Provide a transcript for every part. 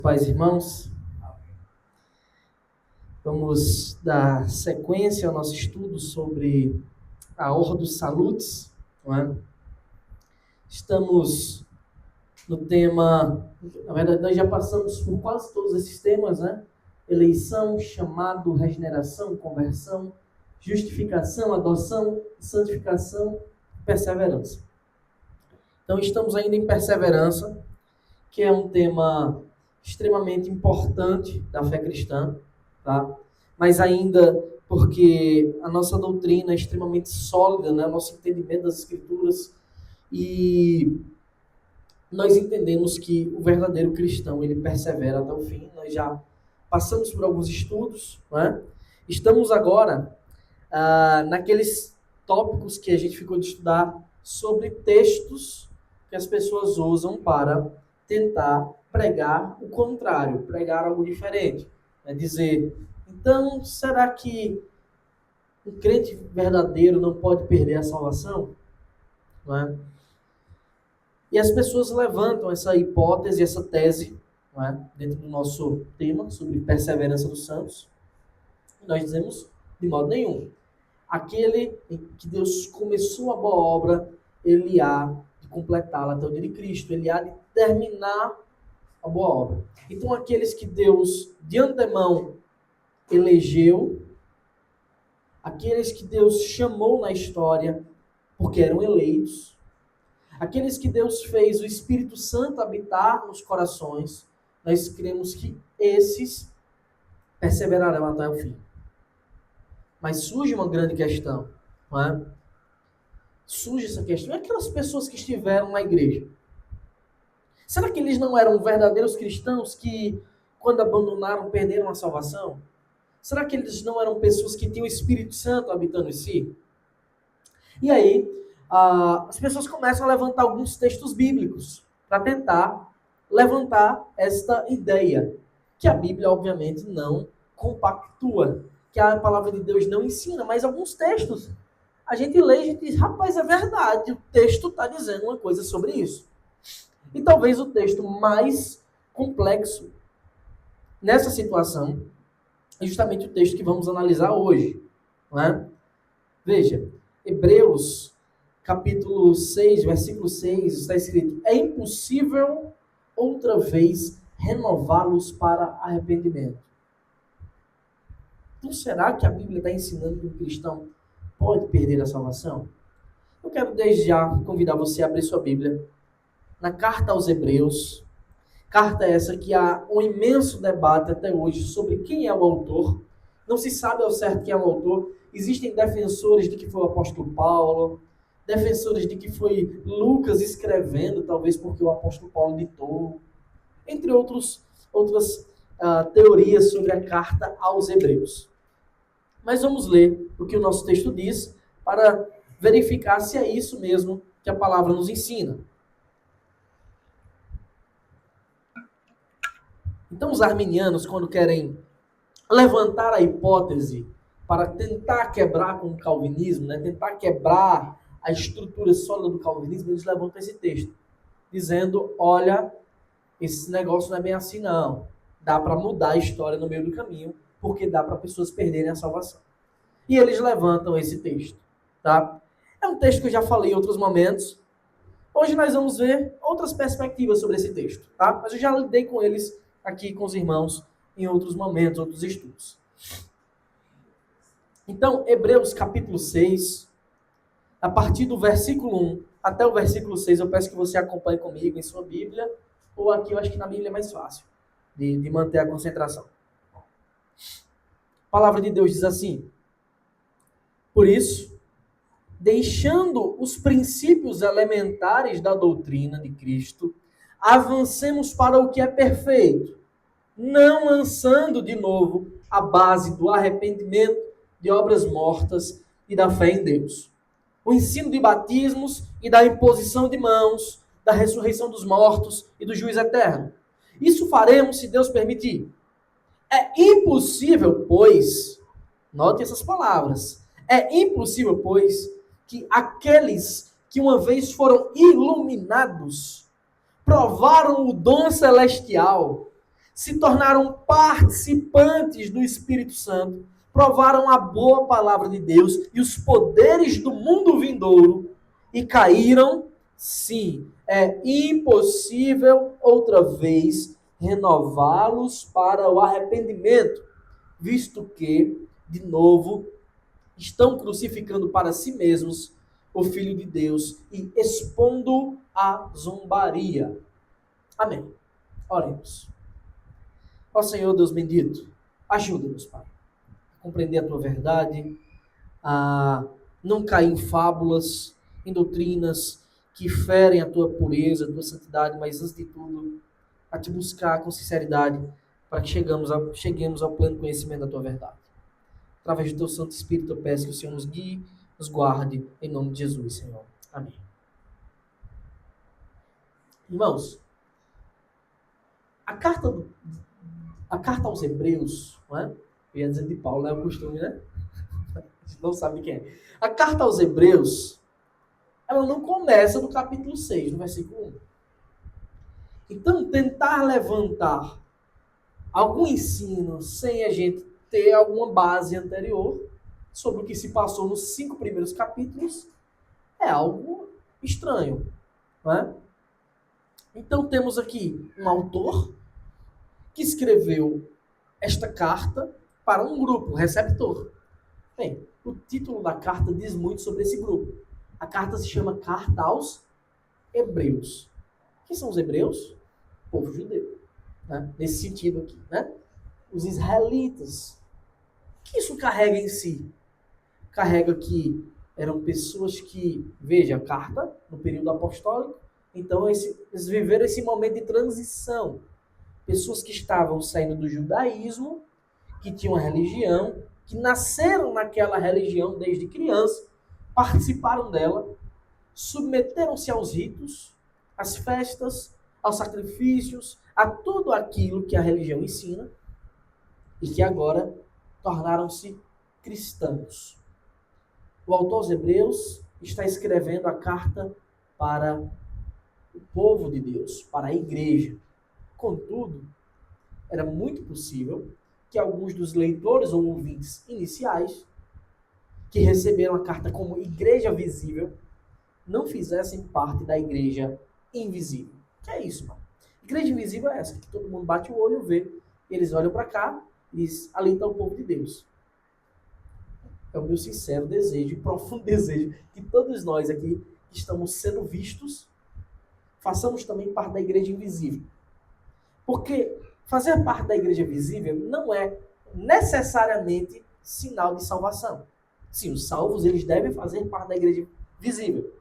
Pais e irmãos, vamos dar sequência ao nosso estudo sobre a Ordo Salutis, não é? Estamos no tema, na verdade nós já passamos por quase todos esses temas, né? Eleição, chamado, regeneração, conversão, justificação, adoção, santificação, perseverança. Então estamos ainda em perseverança, que é um tema extremamente importante da fé cristã, tá? Mas ainda porque a nossa doutrina é extremamente sólida, né? O nosso entendimento das Escrituras, e nós entendemos que o verdadeiro cristão, ele persevera até o fim. Nós já passamos por alguns estudos, né? Estamos agora naqueles tópicos que a gente ficou de estudar sobre textos que as pessoas usam para tentar pregar o contrário, pregar algo diferente. É dizer, então, será que um crente verdadeiro não pode perder a salvação? Não é? E as pessoas levantam essa hipótese, essa tese, não é? Dentro do nosso tema sobre perseverança dos santos. E nós dizemos, de modo nenhum. Aquele em que Deus começou a boa obra, ele há de completá-la até o dia de Cristo, ele há de terminar a boa obra. Então, aqueles que Deus, de antemão, elegeu, aqueles que Deus chamou na história, porque eram eleitos, aqueles que Deus fez o Espírito Santo habitar nos corações, nós cremos que esses perseverarão até o fim. Mas surge uma grande questão, não é? Surge essa questão. E aquelas pessoas que estiveram na igreja? Será que eles não eram verdadeiros cristãos que, quando abandonaram, perderam a salvação? Será que eles não eram pessoas que tinham o Espírito Santo habitando em si? E aí, as pessoas começam a levantar alguns textos bíblicos para tentar levantar esta ideia, que a Bíblia, obviamente, não compactua, que a palavra de Deus não ensina, mas alguns textos a gente lê e a gente diz, rapaz, é verdade, o texto está dizendo uma coisa sobre isso. E talvez o texto mais complexo nessa situação é justamente o texto que vamos analisar hoje. Não é? Veja, Hebreus, capítulo 6, versículo 6, está escrito, é impossível outra vez renová-los para arrependimento. Então, será que a Bíblia está ensinando que um cristão pode perder a salvação? Eu quero desde já convidar você a abrir sua Bíblia na carta aos Hebreus. Carta essa que há um imenso debate até hoje sobre quem é o autor. Não se sabe ao certo quem é o autor. Existem defensores de que foi o apóstolo Paulo, defensores de que foi Lucas escrevendo, talvez porque o apóstolo Paulo ditou, entre outras teorias sobre a carta aos Hebreus. Mas vamos ler o que o nosso texto diz para verificar se é isso mesmo que a palavra nos ensina. Então, os arminianos, quando querem levantar a hipótese para tentar quebrar com o calvinismo, né, tentar quebrar a estrutura sólida do calvinismo, eles levantam esse texto, dizendo, olha, esse negócio não é bem assim não. Dá para mudar a história no meio do caminho, porque dá para pessoas perderem a salvação. E eles levantam esse texto. Tá? É um texto que eu já falei em outros momentos. Hoje nós vamos ver outras perspectivas sobre esse texto. Tá? Mas eu já lidei com eles aqui com os irmãos em outros momentos, outros estudos. Então, Hebreus capítulo 6, a partir do versículo 1 até o versículo 6, eu peço que você acompanhe comigo em sua Bíblia, ou aqui eu acho que na Bíblia é mais fácil de manter a concentração. A palavra de Deus diz assim, por isso, deixando os princípios elementares da doutrina de Cristo, avancemos para o que é perfeito, não lançando de novo a base do arrependimento de obras mortas e da fé em Deus. O ensino de batismos e da imposição de mãos, da ressurreição dos mortos e do juízo eterno. Isso faremos se Deus permitir. É impossível, pois, note essas palavras, é impossível, pois, que aqueles que uma vez foram iluminados, provaram o dom celestial, se tornaram participantes do Espírito Santo, provaram a boa palavra de Deus e os poderes do mundo vindouro e caíram, sim, é impossível outra vez renová-los para o arrependimento, visto que, de novo, estão crucificando para si mesmos o Filho de Deus e expondo a zombaria. Amém. Oremos. Ó Senhor Deus bendito, ajuda-nos, Pai, a compreender a Tua verdade, a não cair em fábulas, em doutrinas que ferem a Tua pureza, a Tua santidade, mas antes de tudo, a Te buscar com sinceridade para que cheguemos ao pleno conhecimento da Tua verdade. Através do Teu Santo Espírito, eu peço que o Senhor nos guie, nos guarde, em nome de Jesus, Senhor. Amém. Irmãos, a carta aos Hebreus, não é? Eu ia dizer de Paulo, é o costume, né? A gente não sabe quem é. A carta aos Hebreus, ela não começa no capítulo 6, no versículo 1. Então, tentar levantar algum ensino sem a gente ter alguma base anterior sobre o que se passou nos 5 primeiros capítulos é algo estranho, não é? Então, temos aqui um autor que escreveu esta carta para um grupo, receptor. Bem, o título da carta diz muito sobre esse grupo. A carta se chama Carta aos Hebreus. Quem são os hebreus? O povo judeu. Né? Nesse sentido aqui. Né? Os israelitas. O que isso carrega em si? Carrega que eram pessoas que, veja, a carta no período apostólico, então eles viveram esse momento de transição. Pessoas que estavam saindo do judaísmo, que tinham uma religião, que nasceram naquela religião desde criança, participaram dela, submeteram-se aos ritos, às festas, aos sacrifícios, a tudo aquilo que a religião ensina, e que agora tornaram-se cristãos. O autor aos Hebreus está escrevendo a carta para o povo de Deus, para a igreja. Contudo, era muito possível que alguns dos leitores ou ouvintes iniciais, que receberam a carta como igreja visível, não fizessem parte da igreja invisível. O que é isso, mano? Igreja invisível é essa, que todo mundo bate o olho e vê. Eles olham para cá e dizem, ali está o povo de Deus. É o meu sincero desejo e profundo desejo que todos nós aqui que estamos sendo vistos, façamos também parte da igreja invisível. Porque fazer parte da igreja visível não é necessariamente sinal de salvação. Sim, os salvos eles devem fazer parte da igreja visível.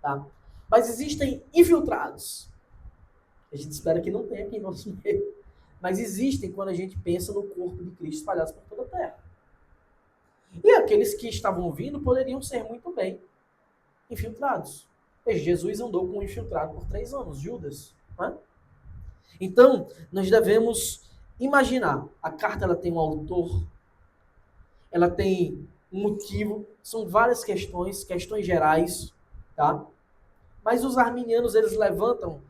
Tá? Mas existem infiltrados. A gente espera que não tenha aqui em nosso meio. Mas existem quando a gente pensa no corpo de Cristo espalhado por toda a terra. E aqueles que estavam vindo poderiam ser muito bem infiltrados. Jesus andou com um infiltrado por 3 anos, Judas. Não é? Então, nós devemos imaginar. A carta ela tem um autor, ela tem um motivo, são várias questões gerais, tá? Mas os arminianos, eles levantam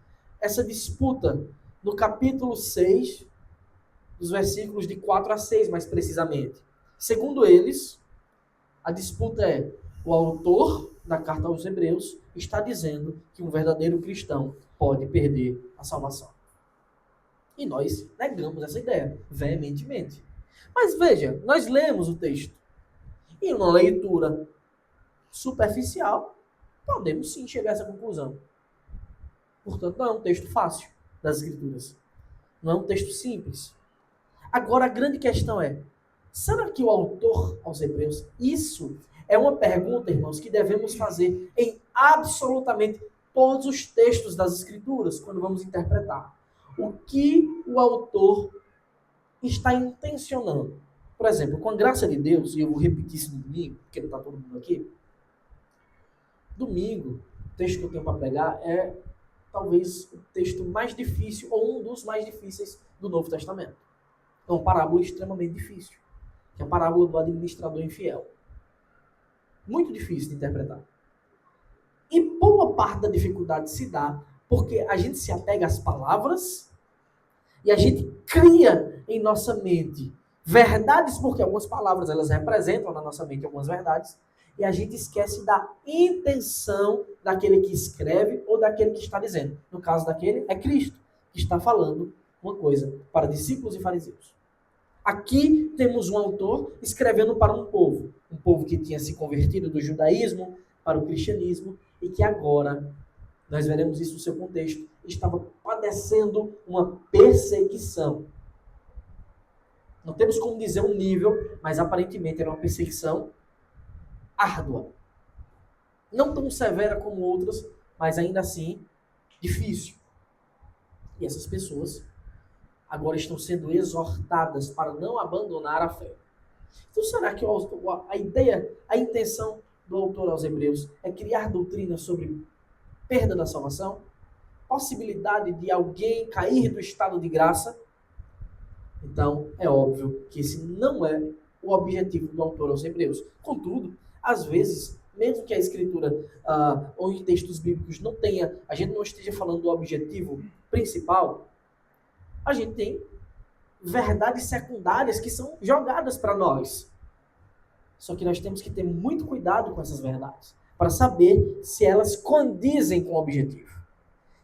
essa disputa no capítulo 6, dos versículos de 4 a 6, mais precisamente. Segundo eles, a disputa é o autor da carta aos Hebreus está dizendo que um verdadeiro cristão pode perder a salvação. E nós negamos essa ideia, veementemente. Mas veja, nós lemos o texto. E uma leitura superficial, podemos sim chegar a essa conclusão. Portanto, não é um texto fácil das Escrituras. Não é um texto simples. Agora, a grande questão é, será que o autor aos Hebreus, isso é uma pergunta, irmãos, que devemos fazer em absolutamente todos os textos das Escrituras, quando vamos interpretar. O que o autor está intencionando? Por exemplo, com a graça de Deus, e eu vou repetir isso no domingo, porque não está todo mundo aqui. Domingo, o texto que eu tenho para pregar é talvez o texto mais difícil, ou um dos mais difíceis do Novo Testamento. É uma parábola extremamente difícil, que é a parábola do administrador infiel. Muito difícil de interpretar. E boa parte da dificuldade se dá porque a gente se apega às palavras E a gente cria em nossa mente verdades, porque algumas palavras elas representam na nossa mente algumas verdades, e a gente esquece da intenção daquele que escreve ou daquele que está dizendo. No caso daquele, é Cristo, que está falando uma coisa para discípulos e fariseus. Aqui temos um autor escrevendo para um povo que tinha se convertido do judaísmo para o cristianismo e que agora, nós veremos isso no seu contexto, estava padecendo uma perseguição. Não temos como dizer um nível, mas aparentemente era uma perseguição árdua. Não tão severa como outras, mas ainda assim difícil. E essas pessoas agora estão sendo exortadas para não abandonar a fé. Então será que a ideia, a intenção do autor aos Hebreus é criar doutrina sobre perda da salvação? Possibilidade de alguém cair do estado de graça? Então, é óbvio que esse não é o objetivo do autor aos Hebreus. Contudo, às vezes, mesmo que a escritura ou em textos bíblicos não tenha, a gente não esteja falando do objetivo principal, a gente tem verdades secundárias que são jogadas para nós. Só que nós temos que ter muito cuidado com essas verdades, para saber se elas condizem com o objetivo.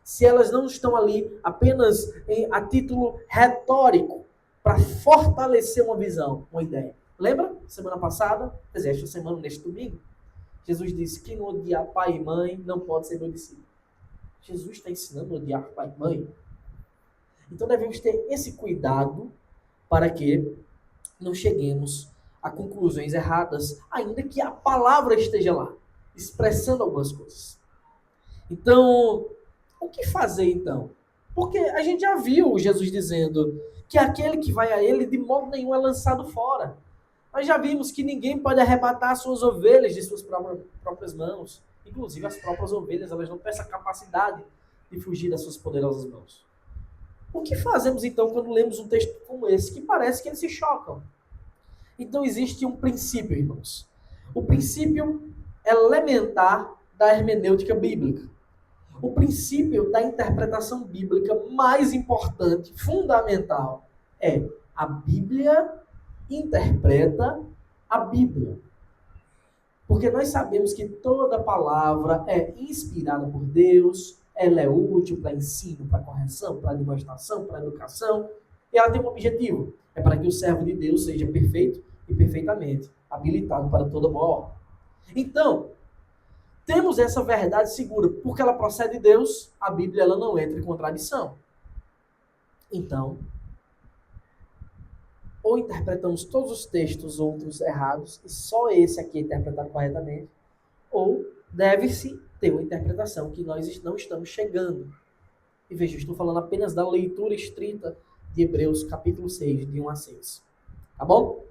Se elas não estão ali apenas a título retórico, para fortalecer uma visão, uma ideia. Lembra? Semana passada, quer dizer, esta semana, neste domingo, Jesus disse, quem não odiar pai e mãe não pode ser meu discípulo. Jesus está ensinando a odiar pai e mãe. Então devemos ter esse cuidado para que não cheguemos a conclusões erradas, ainda que a palavra esteja lá, expressando algumas coisas. Então, o que fazer então? Porque a gente já viu Jesus dizendo que aquele que vai a ele de modo nenhum é lançado fora. Nós já vimos que ninguém pode arrebatar suas ovelhas de suas próprias mãos. Inclusive as próprias ovelhas, elas não têm essa capacidade de fugir das suas poderosas mãos. O que fazemos então quando lemos um texto como esse, que parece que eles se chocam? Então existe um princípio, irmãos. O princípio elementar da hermenêutica bíblica. O princípio da interpretação bíblica mais importante, fundamental, é a Bíblia interpreta a Bíblia. Porque nós sabemos que toda palavra é inspirada por Deus, ela é útil para ensino, para correção, para demonstração, para educação, e ela tem um objetivo, é para que o servo de Deus seja perfeito e perfeitamente habilitado para toda boa obra. Então, temos essa verdade segura, porque ela procede de Deus, a Bíblia ela não entra em contradição. Então, ou interpretamos todos os textos outros errados, e só esse aqui é interpretado corretamente, ou deve-se ter uma interpretação que nós não estamos chegando. E veja, eu estou falando apenas da leitura estrita de Hebreus capítulo 6, de 1 a 6. Tá bom?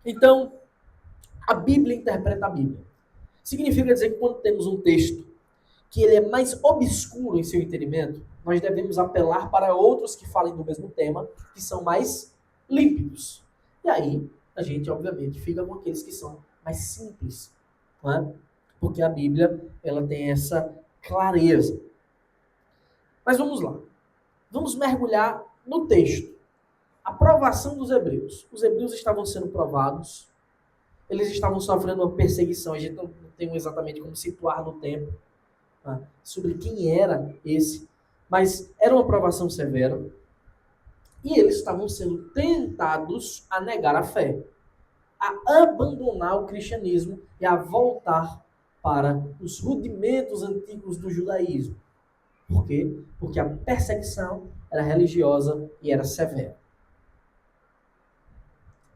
Então, a Bíblia interpreta a Bíblia. Significa dizer que quando temos um texto que ele é mais obscuro em seu entendimento, nós devemos apelar para outros que falem do mesmo tema, que são mais límpidos. E aí, a gente, obviamente, fica com aqueles que são mais simples, não é? Porque a Bíblia, ela tem essa clareza. Mas vamos lá. Vamos mergulhar no texto. A provação dos hebreus. Os hebreus estavam sendo provados, eles estavam sofrendo uma perseguição, a gente não tem exatamente como situar no tempo, sobre quem era esse, mas era uma provação severa, e eles estavam sendo tentados a negar a fé, a abandonar o cristianismo e a voltar para os rudimentos antigos do judaísmo. Por quê? Porque a perseguição era religiosa e era severa.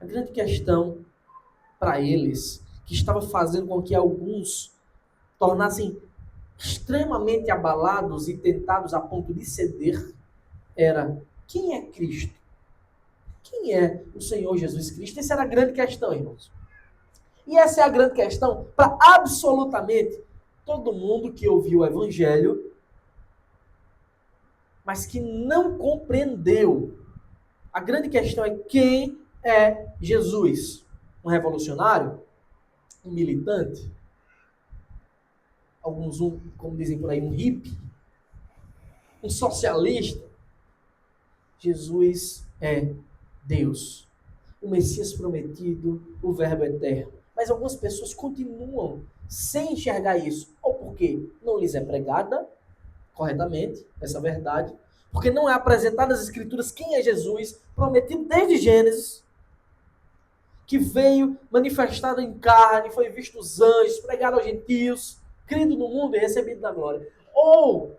A grande questão para eles, que estava fazendo com que alguns tornassem extremamente abalados e tentados a ponto de ceder, era: quem é Cristo? Quem é o Senhor Jesus Cristo? Essa era a grande questão, irmãos. E essa é a grande questão para absolutamente todo mundo que ouviu o Evangelho, mas que não compreendeu. A grande questão é: quem é Jesus? Um revolucionário? Um militante? Alguns, como dizem por aí, um hippie? um socialista. Jesus é Deus, o Messias prometido, o Verbo eterno. Mas algumas pessoas continuam sem enxergar isso. Ou porque não lhes é pregada corretamente essa verdade, porque não é apresentado nas Escrituras quem é Jesus, prometido desde Gênesis, que veio manifestado em carne, foi visto os anjos, pregado aos gentios, crido no mundo e recebido na glória. Ou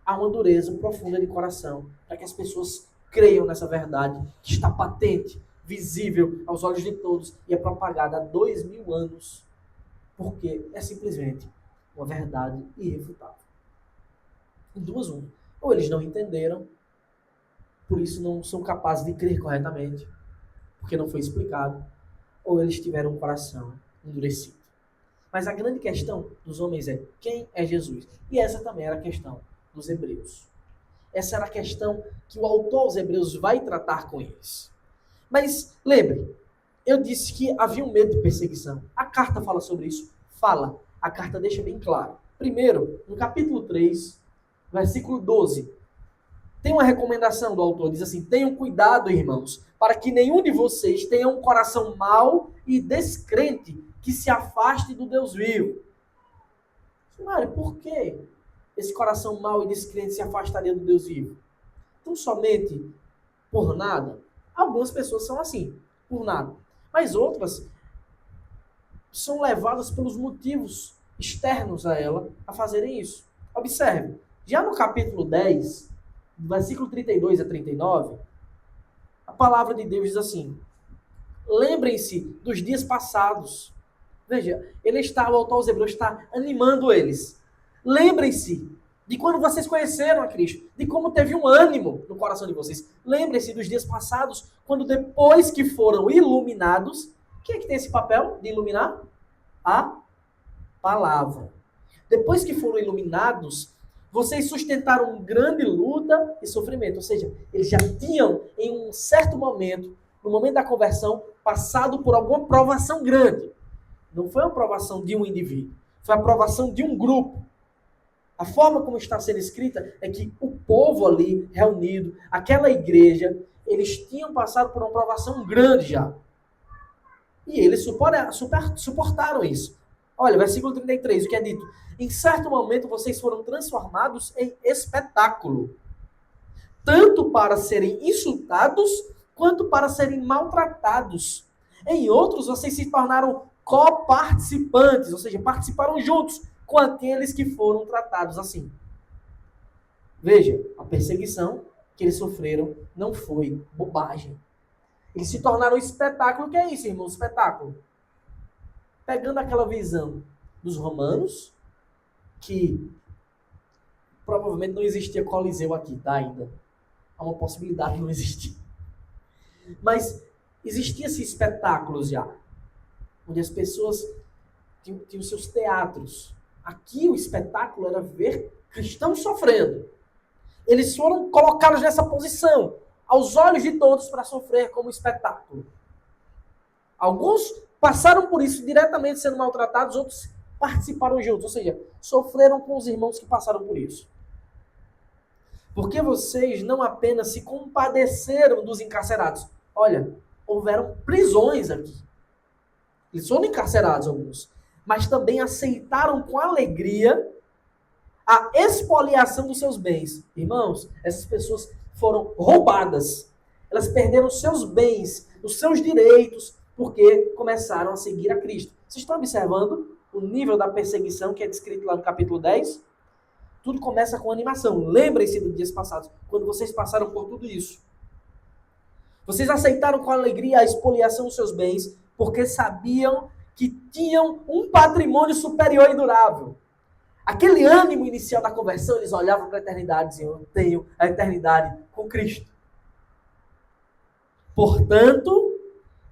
há uma dureza profunda de coração, para que as pessoas creiam nessa verdade, que está patente, visível aos olhos de todos e é propagada há 2000 anos, porque é simplesmente uma verdade irrefutável. Em duas, ou eles não entenderam, por isso não são capazes de crer corretamente, porque não foi explicado, ou eles tiveram um coração endurecido. Mas a grande questão dos homens é, quem é Jesus? E essa também era a questão dos hebreus. Essa era a questão que o autor aos hebreus vai tratar com eles. Mas lembre, eu disse que havia um medo de perseguição. A carta fala sobre isso? Fala. A carta deixa bem claro. Primeiro, no capítulo 3, versículo 12, tem uma recomendação do autor, diz assim: tenham cuidado, irmãos, para que nenhum de vocês tenha um coração mau e descrente que se afaste do Deus vivo. Mário, por que esse coração mau e descrente se afastaria do Deus vivo? Então, somente por nada? Algumas pessoas são assim, por nada. Mas outras são levadas pelos motivos externos a ela a fazerem isso. Observe, já no capítulo 10, versículo 32 a 39, a palavra de Deus diz assim: lembrem-se dos dias passados. Veja, o autor aos Hebreus está animando eles. Lembrem-se de quando vocês conheceram a Cristo, de como teve um ânimo no coração de vocês. Lembrem-se dos dias passados, quando depois que foram iluminados, quem é que tem esse papel de iluminar? A palavra. Depois que foram iluminados, vocês sustentaram grande luta e sofrimento. Ou seja, eles já tinham, em um certo momento, no momento da conversão, passado por alguma provação grande. Não foi a provação de um indivíduo, foi a provação de um grupo. A forma como está sendo escrita é que o povo ali reunido, aquela igreja, eles tinham passado por uma provação grande já. E eles suportaram isso. Olha, versículo 33, o que é dito: em certo momento vocês foram transformados em espetáculo, tanto para serem insultados, quanto para serem maltratados. Em outros, vocês se tornaram coparticipantes, ou seja, participaram juntos com aqueles que foram tratados assim. Veja, a perseguição que eles sofreram não foi bobagem. Eles se tornaram espetáculo. O que é isso, irmão? Espetáculo. Pegando aquela visão dos romanos, que provavelmente não existia Coliseu aqui, tá? Ainda. Há uma possibilidade de não existir. Mas existiam esses espetáculos já, onde as pessoas tinham seus teatros. Aqui o espetáculo era ver cristãos sofrendo. Eles foram colocados nessa posição, aos olhos de todos, para sofrer como espetáculo. Alguns passaram por isso diretamente sendo maltratados, outros participaram juntos, ou seja, sofreram com os irmãos que passaram por isso. Porque vocês não apenas se compadeceram dos encarcerados. Olha, houveram prisões aqui. Eles foram encarcerados alguns, mas também aceitaram com alegria a expoliação dos seus bens. Irmãos, essas pessoas foram roubadas. Elas perderam os seus bens, os seus direitos, porque começaram a seguir a Cristo. Vocês estão observando o nível da perseguição que é descrito lá no capítulo 10? Tudo começa com animação. Lembrem-se dos dias passados, quando vocês passaram por tudo isso. Vocês aceitaram com alegria a expoliação dos seus bens, porque sabiam que tinham um patrimônio superior e durável. Aquele ânimo inicial da conversão, eles olhavam para a eternidade e diziam: eu tenho a eternidade com Cristo. Portanto,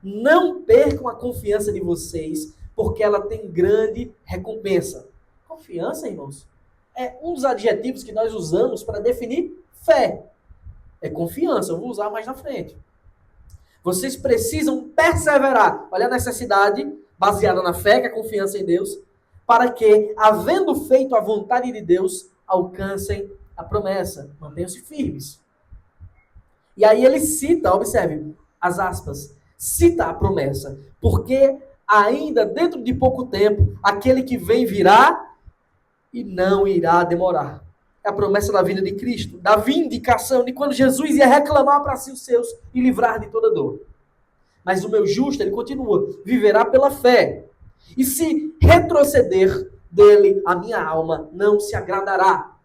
não percam a confiança de vocês, porque ela tem grande recompensa. Confiança, irmãos, é um dos adjetivos que nós usamos para definir fé. É confiança, eu vou usar mais na frente. Vocês precisam perseverar. Olha a necessidade baseada na fé, que é a confiança em Deus, para que, havendo feito a vontade de Deus, alcancem a promessa. Mantenham-se firmes. E aí ele cita, observe, as aspas, cita a promessa. Porque ainda dentro de pouco tempo, aquele que vem virá e não irá demorar. É a promessa da vinda de Cristo, da vindicação de quando Jesus ia reclamar para si os seus e livrar de toda dor. Mas o meu justo, ele continua, viverá pela fé. E se retroceder dele, a minha alma não se agradará.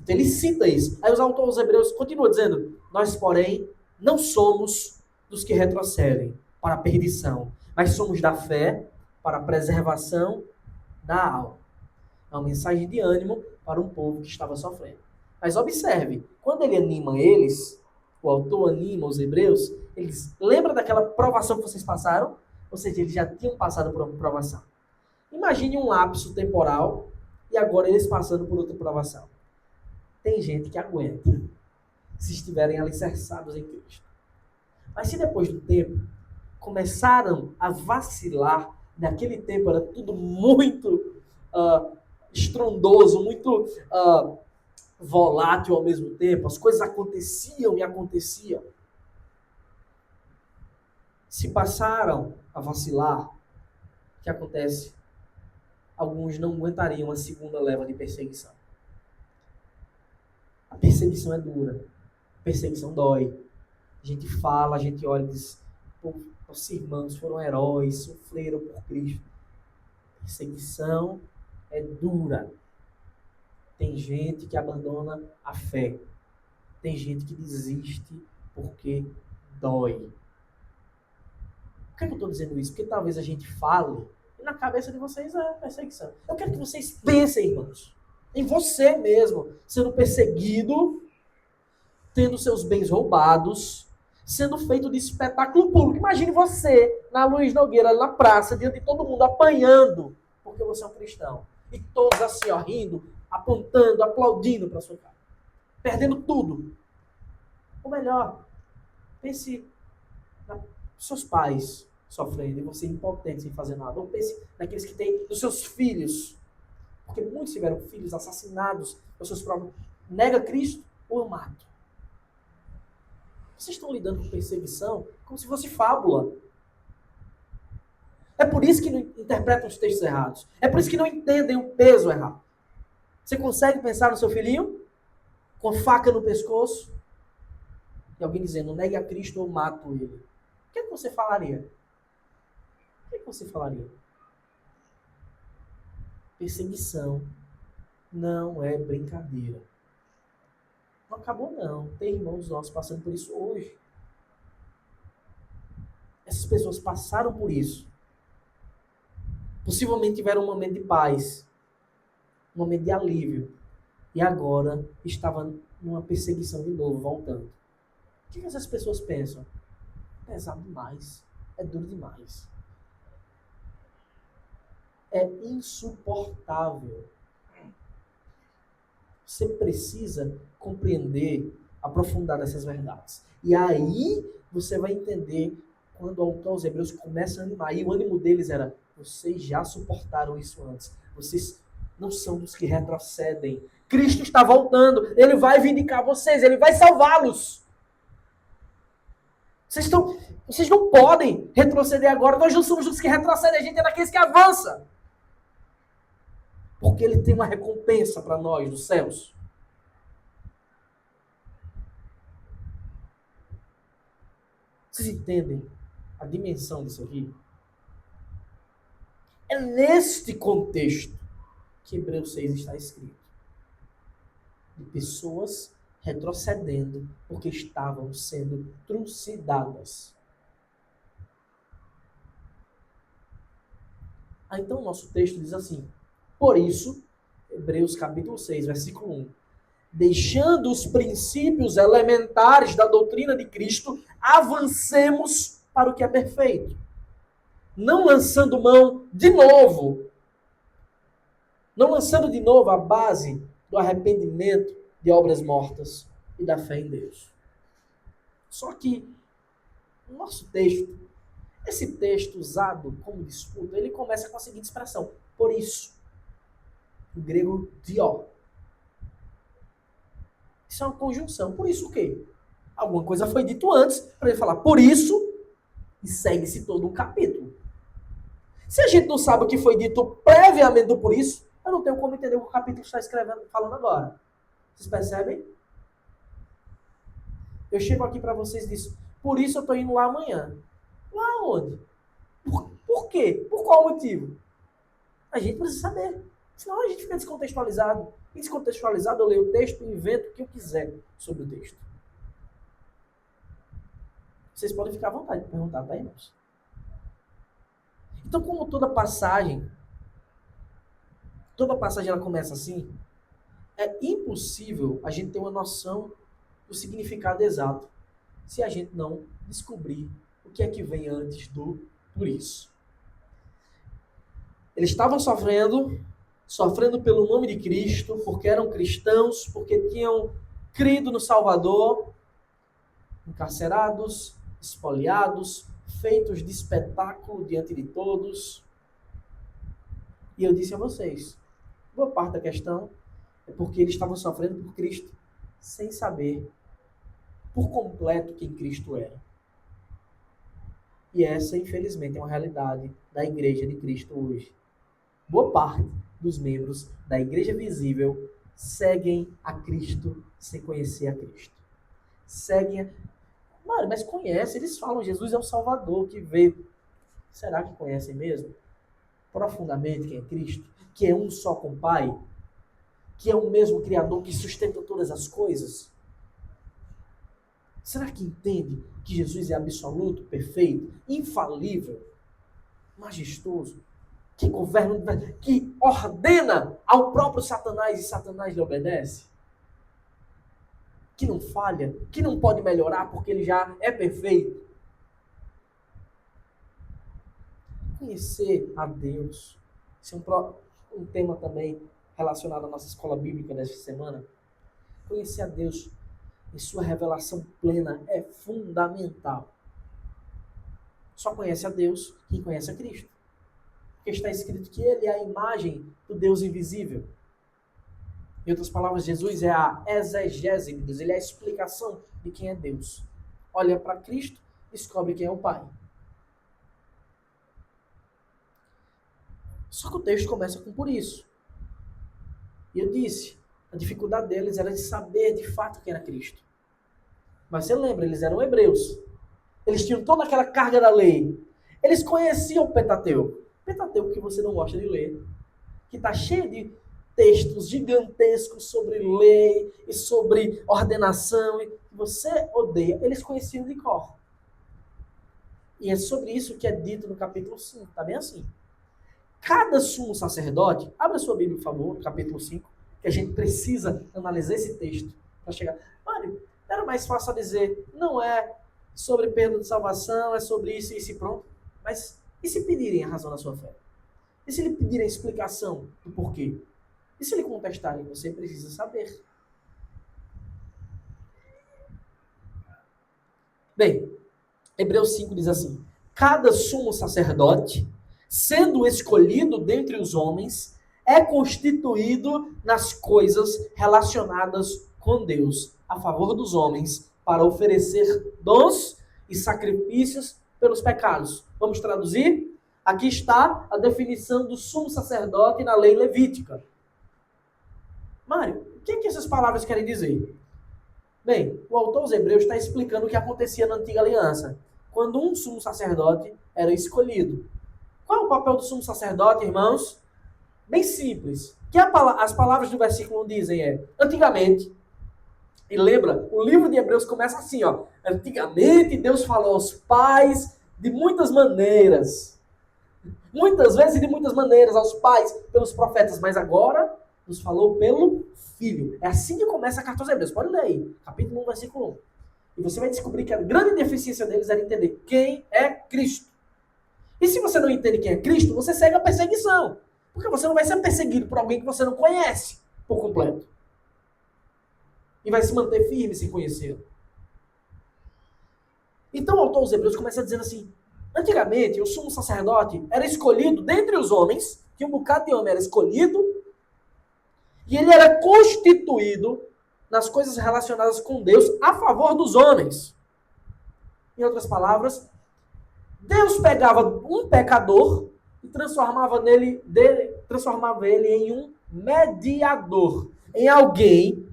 Então ele cita isso. Aí os autores hebreus continuam dizendo, nós, porém, não somos dos que retrocedem para a perdição, mas somos da fé para a preservação da alma. É uma mensagem de ânimo para um povo que estava sofrendo. Mas observe, quando ele anima eles, o autor anima os hebreus, eles lembram daquela provação que vocês passaram? Ou seja, eles já tinham passado por uma provação. Imagine um lapso temporal e agora eles passando por outra provação. Tem gente que aguenta, se estiverem alicerçados em Cristo. Mas se depois do tempo começaram a vacilar, naquele tempo era tudo muito estrondoso, muito volátil ao mesmo tempo, as coisas aconteciam e aconteciam. Se passaram a vacilar, o que acontece? Alguns não aguentariam a segunda leva de perseguição. A perseguição é dura, a perseguição dói. A gente fala, a gente olha e diz, os irmãos foram heróis, sofreram por Cristo. Perseguição é dura. Tem gente que abandona a fé. Tem gente que desiste porque dói. Por que eu estou dizendo isso? Porque talvez a gente fale e na cabeça de vocês é perseguição. Eu quero que vocês pensem, irmãos, em você mesmo, sendo perseguido, tendo seus bens roubados, sendo feito de espetáculo público. Imagine você, na Luiz Nogueira, na praça, diante de todo mundo, apanhando, porque você é um cristão. E todos assim, ó, rindo, apontando, aplaudindo para sua cara. Perdendo tudo. Ou melhor, pense nos seus pais sofrendo e você impotente sem fazer nada. Ou pense naqueles que têm, nos seus filhos. Porque muitos tiveram filhos assassinados pelos seus próprios. Nega Cristo ou eu mato. Vocês estão lidando com perseguição como se fosse fábula. É por isso que não interpretam os textos errados. É por isso que não entendem o peso errado. Você consegue pensar no seu filhinho? Com faca no pescoço? E alguém dizendo, negue a Cristo ou mato ele. O que é que você falaria? O que é que você falaria? Perseguição não é brincadeira. Não acabou não. Tem irmãos nossos passando por isso hoje. Essas pessoas passaram por isso. Possivelmente tiveram um momento de paz, um momento de alívio. E agora estava numa perseguição de novo, voltando. O que essas pessoas pensam? É pesado demais. É duro demais. É insuportável. Você precisa compreender, aprofundar essas verdades. E aí você vai entender quando o autor aos Hebreus começa a animar. E o ânimo deles era, vocês já suportaram isso antes. Vocês não são dos que retrocedem. Cristo está voltando. Ele vai vindicar vocês. Ele vai salvá-los. Vocês não podem retroceder agora. Nós não somos dos que retrocedem. A gente é daqueles que avança. Porque ele tem uma recompensa para nós dos céus. Vocês entendem a dimensão disso aqui? É neste contexto que Hebreus 6 está escrito. De pessoas retrocedendo porque estavam sendo trucidadas. Então o nosso texto diz assim, por isso, Hebreus capítulo 6, versículo 1, deixando os princípios elementares da doutrina de Cristo, avancemos para o que é perfeito. Não lançando mão de novo. Não lançando de novo a base do arrependimento de obras mortas e da fé em Deus. Só que o nosso texto, esse texto usado como disputa, ele começa com a seguinte expressão. Por isso, o grego dió. Isso é uma conjunção. Por isso o quê? Alguma coisa foi dito antes para ele falar por isso e segue-se todo um capítulo. Se a gente não sabe o que foi dito previamente do por isso, eu não tenho como entender o que o capítulo está falando agora. Vocês percebem? Eu chego aqui para vocês e digo, por isso eu estou indo lá amanhã. Lá onde? Por quê? Por qual motivo? A gente precisa saber. Senão a gente fica descontextualizado. E descontextualizado, eu leio o texto e invento o que eu quiser sobre o texto. Vocês podem ficar à vontade de perguntar, tá, irmãos? Então, como toda passagem ela começa assim, é impossível a gente ter uma noção do significado exato se a gente não descobrir o que é que vem antes do por isso. Eles estavam sofrendo pelo nome de Cristo, porque eram cristãos, porque tinham crido no Salvador, encarcerados, espoliados, feitos de espetáculo diante de todos. E eu disse a vocês, boa parte da questão é porque eles estavam sofrendo por Cristo, sem saber por completo quem Cristo era. E essa, infelizmente, é uma realidade da Igreja de Cristo hoje. Boa parte dos membros da Igreja Visível seguem a Cristo sem conhecer a Cristo. Mas conhece, eles falam, Jesus é o Salvador que veio. Será que conhecem mesmo? Profundamente quem é Cristo? Que é um só com o Pai? Que é o mesmo Criador que sustenta todas as coisas? Será que entende que Jesus é absoluto, perfeito, infalível, majestoso, que governa, que ordena ao próprio Satanás e Satanás lhe obedece? Que não falha, que não pode melhorar porque ele já é perfeito? Conhecer a Deus. Esse é um tema também relacionado à nossa escola bíblica desta semana. Conhecer a Deus em sua revelação plena é fundamental. Só conhece a Deus quem conhece a Cristo. Porque está escrito que Ele é a imagem do Deus invisível. Em outras palavras, Jesus é a exegese de Deus. Ele é a explicação de quem é Deus. Olha para Cristo, descobre quem é o Pai. Só que o texto começa com por isso. E eu disse, a dificuldade deles era de saber de fato quem era Cristo. Mas você lembra, eles eram hebreus. Eles tinham toda aquela carga da lei. Eles conheciam o Pentateuco. Pentateuco que você não gosta de ler. Que está cheio de textos gigantescos sobre lei e sobre ordenação. E você odeia. Eles conheciam de cor. E é sobre isso que é dito no capítulo 5. Está bem assim. Cada sumo sacerdote, abra sua Bíblia, por favor, no capítulo 5, que a gente precisa analisar esse texto para chegar. Mário, era mais fácil dizer, não é sobre perda de salvação, é sobre isso e isso e pronto. Mas e se pedirem a razão da sua fé? E se lhe pedirem a explicação do porquê? E se lhe contestarem, você precisa saber. Bem, Hebreus 5 diz assim, cada sumo sacerdote, sendo escolhido dentre os homens, é constituído nas coisas relacionadas com Deus, a favor dos homens, para oferecer dons e sacrifícios pelos pecados. Vamos traduzir? Aqui está a definição do sumo sacerdote na lei levítica. Mário, o que essas palavras querem dizer? Bem, o autor aos Hebreus está explicando o que acontecia na antiga aliança, quando um sumo sacerdote era escolhido. Qual é o papel do sumo sacerdote, irmãos? Bem simples. O que as palavras do versículo 1 dizem é, antigamente, e lembra, o livro de Hebreus começa assim, ó. Antigamente Deus falou aos pais de muitas maneiras. Muitas vezes e de muitas maneiras aos pais pelos profetas, mas agora nos falou pelo Filho. É assim que começa a carta aos Hebreus. Pode ler aí, capítulo 1, versículo 1. E você vai descobrir que a grande deficiência deles era entender quem é Cristo. E se você não entende quem é Cristo, você segue a perseguição. Porque você não vai ser perseguido por alguém que você não conhece por completo. E vai se manter firme sem conhecê-lo. Então o autor aos Hebreus começa dizendo assim, antigamente o sumo sacerdote era escolhido dentre os homens, que um bocado de homem era escolhido, e ele era constituído nas coisas relacionadas com Deus a favor dos homens. Em outras palavras, Deus pegava um pecador e transformava ele em um mediador, em alguém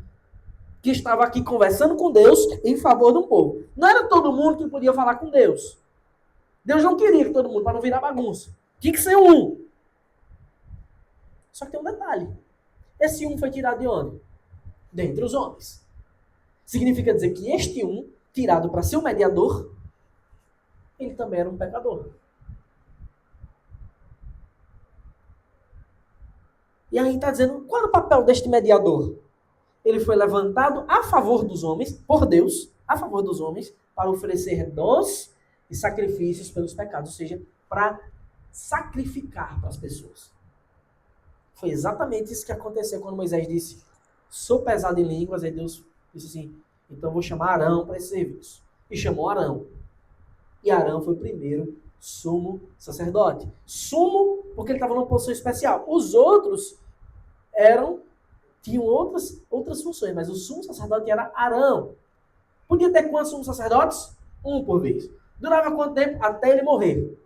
que estava aqui conversando com Deus em favor do povo. Não era todo mundo que podia falar com Deus. Deus não queria que todo mundo, para não virar bagunça. Tinha que ser um. Só que tem um detalhe. Esse um foi tirado de onde? Dentre os homens. Significa dizer que este um, tirado para ser o mediador, ele também era um pecador. E aí está dizendo, qual é o papel deste mediador? Ele foi levantado a favor dos homens, por Deus, a favor dos homens, para oferecer dons e sacrifícios pelos pecados, ou seja, para sacrificar para as pessoas. Foi exatamente isso que aconteceu quando Moisés disse, sou pesado em línguas, aí Deus disse assim, então eu vou chamar Arão para esse serviço. E chamou Arão. E Arão foi o primeiro sumo sacerdote. Sumo, porque ele estava numa posição especial. Os outros tinham outras funções, mas o sumo sacerdote era Arão. Podia ter quantos sumos sacerdotes? Um por vez. Durava quanto tempo? Até ele morrer.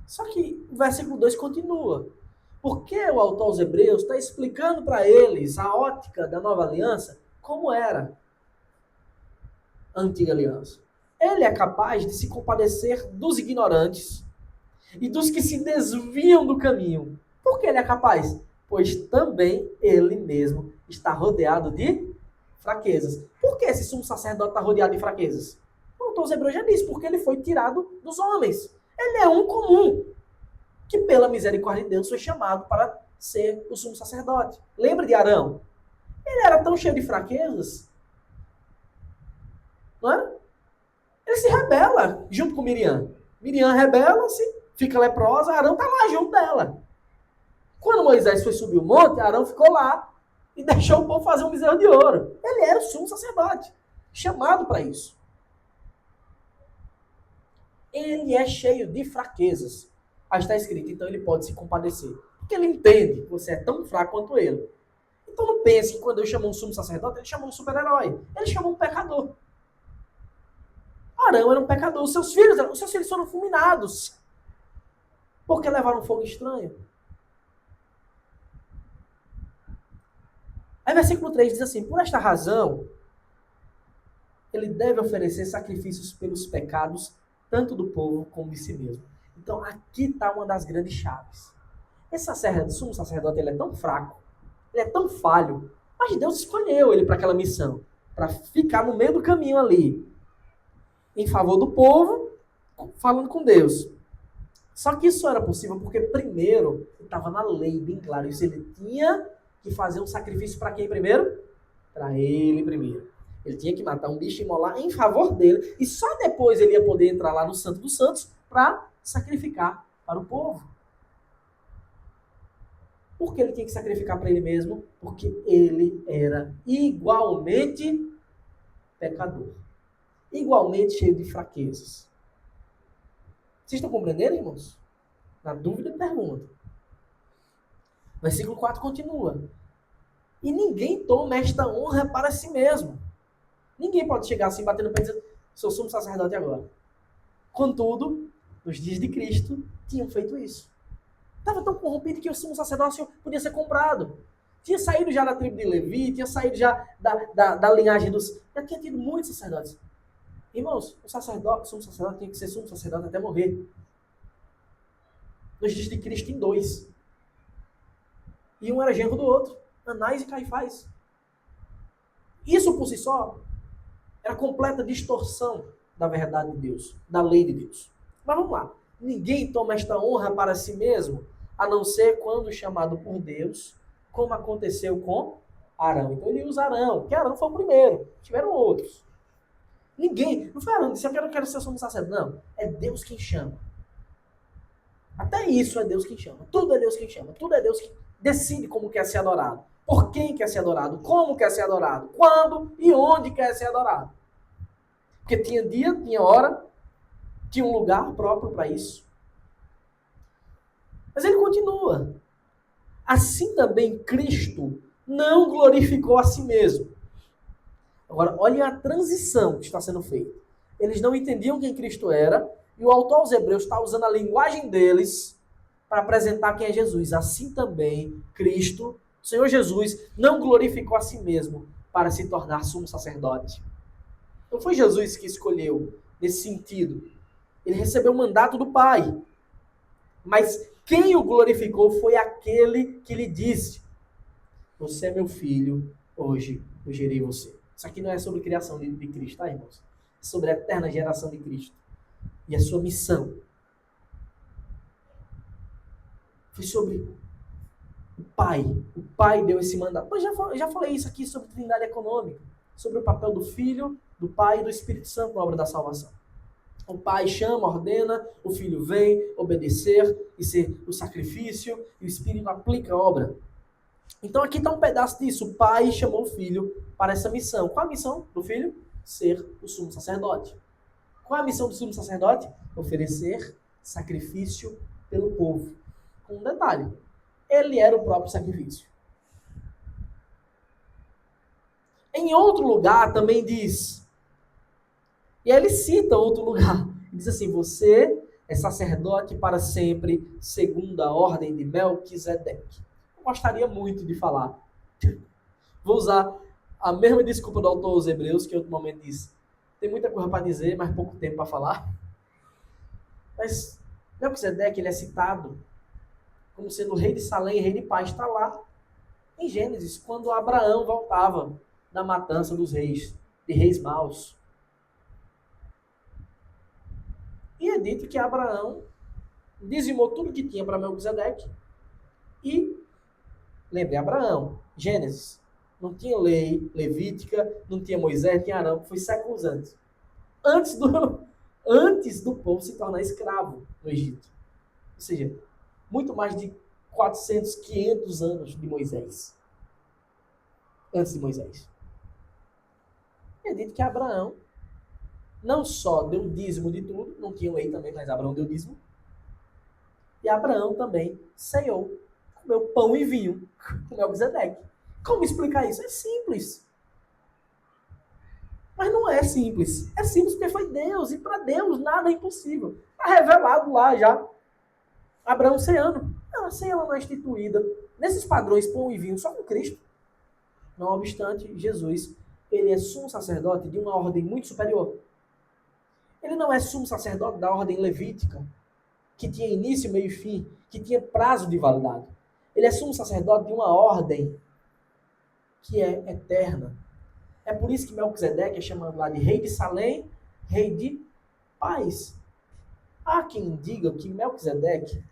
Só que o versículo 2 continua. Porque o autor aos Hebreus está explicando para eles a ótica da nova aliança, como era a antiga aliança. Ele é capaz de se compadecer dos ignorantes e dos que se desviam do caminho. Por que ele é capaz? Pois também ele mesmo está rodeado de fraquezas. Por que esse sumo sacerdote está rodeado de fraquezas? O autor aos Hebreus já disse, porque ele foi tirado dos homens. Ele é um comum, que pela misericórdia de Deus foi chamado para ser o sumo sacerdote. Lembra de Arão? Ele era tão cheio de fraquezas, não é? Ele se rebela junto com Miriam. Miriam rebela-se, fica leprosa, Arão está lá junto dela. Quando Moisés foi subir o monte, Arão ficou lá e deixou o povo fazer um bezerro de ouro. Ele era o sumo sacerdote, chamado para isso. Ele é cheio de fraquezas. Aí está escrito, então ele pode se compadecer. Porque ele entende que você é tão fraco quanto ele. Então não pense que quando eu chamo um sumo sacerdote, ele chamou um super-herói. Ele chamou um pecador. Arão era um pecador. Os seus filhos foram fulminados. Porque levaram um fogo estranho. Aí versículo 3 diz assim, por esta razão, ele deve oferecer sacrifícios pelos pecados, tanto do povo como de si mesmo. Então aqui está uma das grandes chaves. Esse sumo sacerdote ele é tão fraco, ele é tão falho, mas Deus escolheu ele para aquela missão, para ficar no meio do caminho ali, em favor do povo, falando com Deus. Só que isso era possível porque primeiro, estava na lei, bem claro, isso ele tinha que fazer um sacrifício para quem primeiro? Para ele primeiro. Ele tinha que matar um bicho e imolar em favor dele, e só depois ele ia poder entrar lá no Santo dos Santos para sacrificar para o povo. Por que ele tinha que sacrificar para ele mesmo? Porque ele era igualmente pecador. Igualmente cheio de fraquezas. Vocês estão compreendendo, irmãos? Na dúvida, pergunta. Versículo 4 continua. E ninguém toma esta honra para si mesmo. Ninguém pode chegar assim, batendo no pé e dizer, sou sumo sacerdote agora. Contudo, nos dias de Cristo, tinham feito isso. Estava tão corrompido que o sumo sacerdócio podia ser comprado. Tinha saído já da tribo de Levi, tinha saído já da linhagem dos... Já tinha tido muitos sacerdotes. Irmãos, o sumo sacerdote tinha que ser sumo sacerdote até morrer. Nos dias de Cristo, tem 2. E um era genro do outro. Anás e Caifás. Isso por si só era completa distorção da verdade de Deus, da lei de Deus. Mas vamos lá. Ninguém toma esta honra para si mesmo, a não ser quando chamado por Deus, como aconteceu com Arão. Então ele usa Arão, porque Arão foi o primeiro. Tiveram outros. Ninguém, não foi Arão, disse eu quero ser sumo sacerdote. Não, é Deus quem chama. Até isso é Deus quem chama. Tudo é Deus quem chama. Tudo é Deus que decide como quer ser adorado. Por quem quer ser adorado. Como quer ser adorado. Quando e onde quer ser adorado. Porque tinha dia, tinha hora, tinha um lugar próprio para isso. Mas ele continua. Assim também Cristo não glorificou a si mesmo. Agora, olha a transição que está sendo feita. Eles não entendiam quem Cristo era, e o autor aos Hebreus está usando a linguagem deles para apresentar quem é Jesus. Assim também, Cristo, o Senhor Jesus, não glorificou a si mesmo para se tornar sumo sacerdote. Não foi Jesus que escolheu nesse sentido. Ele recebeu o mandato do Pai. Mas quem o glorificou foi aquele que lhe disse: você é meu filho, hoje eu gerei você. Isso aqui não é sobre criação de Cristo, tá, irmãos? É sobre a eterna geração de Cristo e a sua missão. Foi sobre o Pai. O Pai deu esse mandato. Eu já falei isso aqui sobre trindade econômica, sobre o papel do Filho, do Pai e do Espírito Santo na obra da salvação. O Pai chama, ordena, o Filho vem obedecer e ser o sacrifício, e o Espírito aplica a obra. Então aqui está um pedaço disso. O Pai chamou o Filho para essa missão. Qual a missão do Filho? Ser o sumo sacerdote. Qual a missão do sumo sacerdote? Oferecer sacrifício pelo povo. Com um detalhe: ele era o próprio sacrifício. Em outro lugar também diz, e aí ele cita outro lugar, diz assim: você é sacerdote para sempre, segundo a ordem de Melquisedeque. Eu gostaria muito de falar. Vou usar a mesma desculpa do autor aos Hebreus, que em outro momento disse: tem muita coisa para dizer, mas pouco tempo para falar. Mas Melquisedeque, ele é citado como sendo rei de Salém, rei de paz. Está lá em Gênesis, quando Abraão voltava da matança dos reis, de reis maus. E é dito que Abraão dizimou tudo que tinha para Melquisedeque. E, lembre, Abraão, Gênesis, não tinha lei levítica, não tinha Moisés, tinha Arão, foi séculos antes. Antes do povo se tornar escravo no Egito. Ou seja, muito mais de 400, 500 anos de Moisés. Antes de Moisés. É dito que Abraão não só deu dízimo de tudo, não tinha lei também, mas Abraão deu dízimo. E Abraão também ceiou, comeu pão e vinho com Melquisedeque. Como explicar isso? É simples. Mas não é simples. É simples porque foi Deus, e para Deus nada é impossível. Está revelado lá já. Abraão ceando. A ceia não é instituída nesses padrões pão e vinho só com Cristo. Não obstante, Jesus, ele é sumo sacerdote de uma ordem muito superior. Ele não é sumo sacerdote da ordem levítica, que tinha início, meio e fim, que tinha prazo de validade. Ele é sumo sacerdote de uma ordem que é eterna. É por isso que Melquisedeque é chamado lá de rei de Salém, rei de paz. Há quem diga que Melquisedeque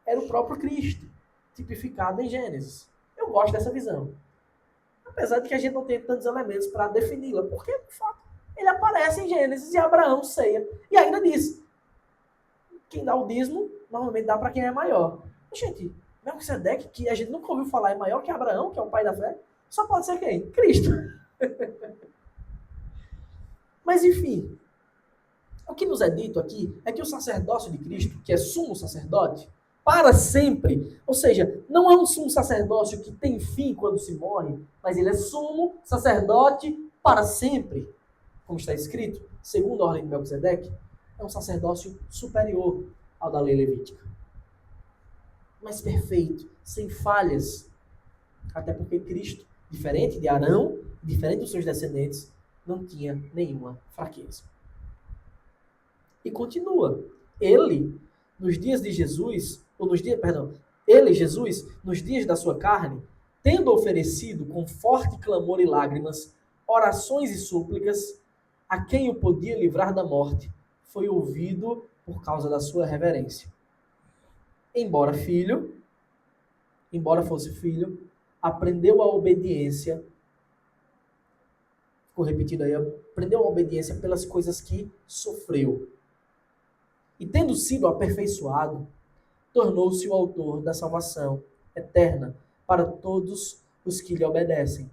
era o próprio Cristo, tipificado em Gênesis. Eu gosto dessa visão. Apesar de que a gente não tem tantos elementos para defini-la, porque, de fato, ele aparece em Gênesis e Abraão ceia. E ainda diz, quem dá o dízimo, normalmente dá para quem é maior. Mas, gente, Melquisedeque, que a gente nunca ouviu falar, é maior que Abraão, que é o pai da fé, só pode ser quem? Cristo. Mas, enfim, o que nos é dito aqui é que o sacerdócio de Cristo, que é sumo sacerdote, para sempre, ou seja, não é um sumo sacerdócio que tem fim quando se morre, mas ele é sumo sacerdote para sempre. Como está escrito, segundo a ordem de Melquisedeque, é um sacerdócio superior ao da lei levítica. Mas perfeito, sem falhas. Até porque Cristo, diferente de Arão, diferente dos seus descendentes, não tinha nenhuma fraqueza. E continua. Ele, nos dias de Jesus, ele, Jesus, nos dias da sua carne, tendo oferecido com forte clamor e lágrimas, orações e súplicas, a quem o podia livrar da morte, foi ouvido por causa da sua reverência. Embora fosse filho, aprendeu a obediência. Ficou repetido aí, aprendeu a obediência pelas coisas que sofreu. E tendo sido aperfeiçoado, tornou-se o autor da salvação eterna para todos os que lhe obedecem.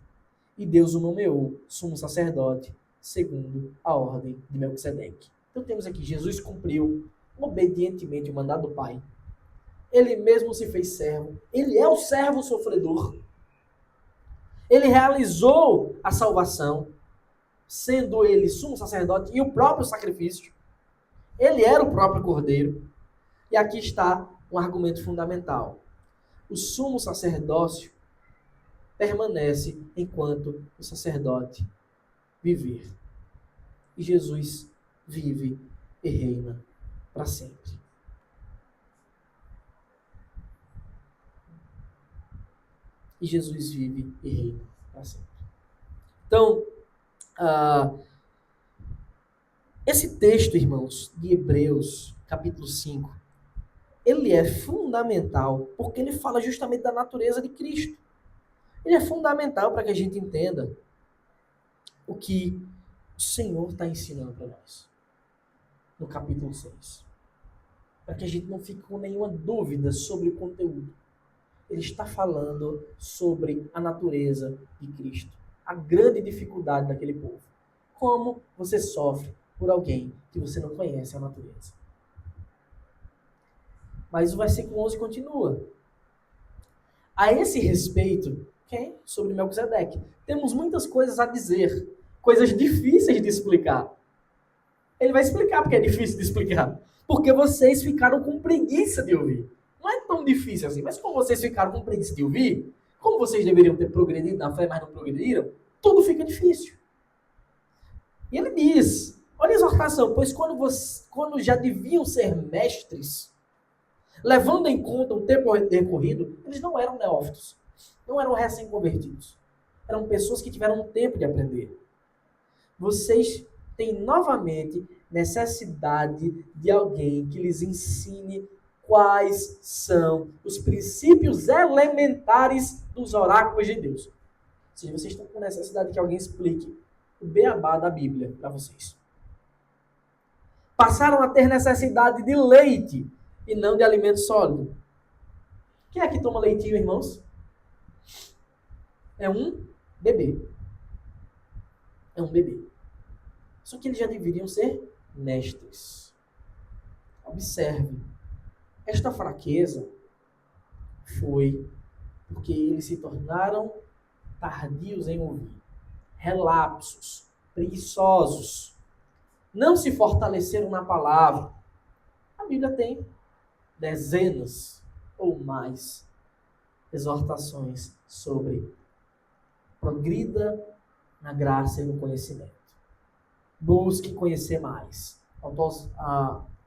E Deus o nomeou sumo sacerdote, segundo a ordem de Melquisedeque. Então temos aqui, Jesus cumpriu obedientemente o mandado do Pai. Ele mesmo se fez servo. Ele é o servo sofredor. Ele realizou a salvação, sendo ele sumo sacerdote e o próprio sacrifício. Ele era o próprio Cordeiro. E aqui está um argumento fundamental. O sumo sacerdócio permanece enquanto o sacerdote viver. E Jesus vive e reina para sempre. E Jesus vive e reina para sempre. Então, esse texto, irmãos, de Hebreus, capítulo 5, ele é fundamental porque ele fala justamente da natureza de Cristo. Ele é fundamental para que a gente entenda o que o Senhor está ensinando para nós no capítulo 6. Para que a gente não fique com nenhuma dúvida sobre o conteúdo. Ele está falando sobre a natureza de Cristo. A grande dificuldade daquele povo. Como você sofre por alguém que você não conhece a natureza. Mas o versículo 11 continua. A esse respeito, sobre Melquisedeque, temos muitas coisas a dizer. Coisas difíceis de explicar. Ele vai explicar porque é difícil de explicar. Porque vocês ficaram com preguiça de ouvir. Não é tão difícil assim, mas como vocês ficaram com preguiça de ouvir, como vocês deveriam ter progredido na fé, mas não progrediram, tudo fica difícil. E ele diz, olha a exortação, pois quando já deviam ser mestres, levando em conta o tempo decorrido, eles não eram neófitos, não eram recém-convertidos. Eram pessoas que tiveram tempo de aprender. Vocês têm novamente necessidade de alguém que lhes ensine quais são os princípios elementares dos oráculos de Deus. Ou seja, vocês estão com necessidade que alguém explique o beabá da Bíblia para vocês. Passaram a ter necessidade de leite e não de alimento sólido. Quem é que toma leitinho, irmãos? É um bebê. É um bebê. Só que eles já deveriam ser mestres. Observe. Esta fraqueza foi porque eles se tornaram tardios em ouvir, relapsos, preguiçosos, não se fortaleceram na palavra. A Bíblia tem dezenas ou mais exortações sobre progrida na graça e no conhecimento. Busque conhecer mais.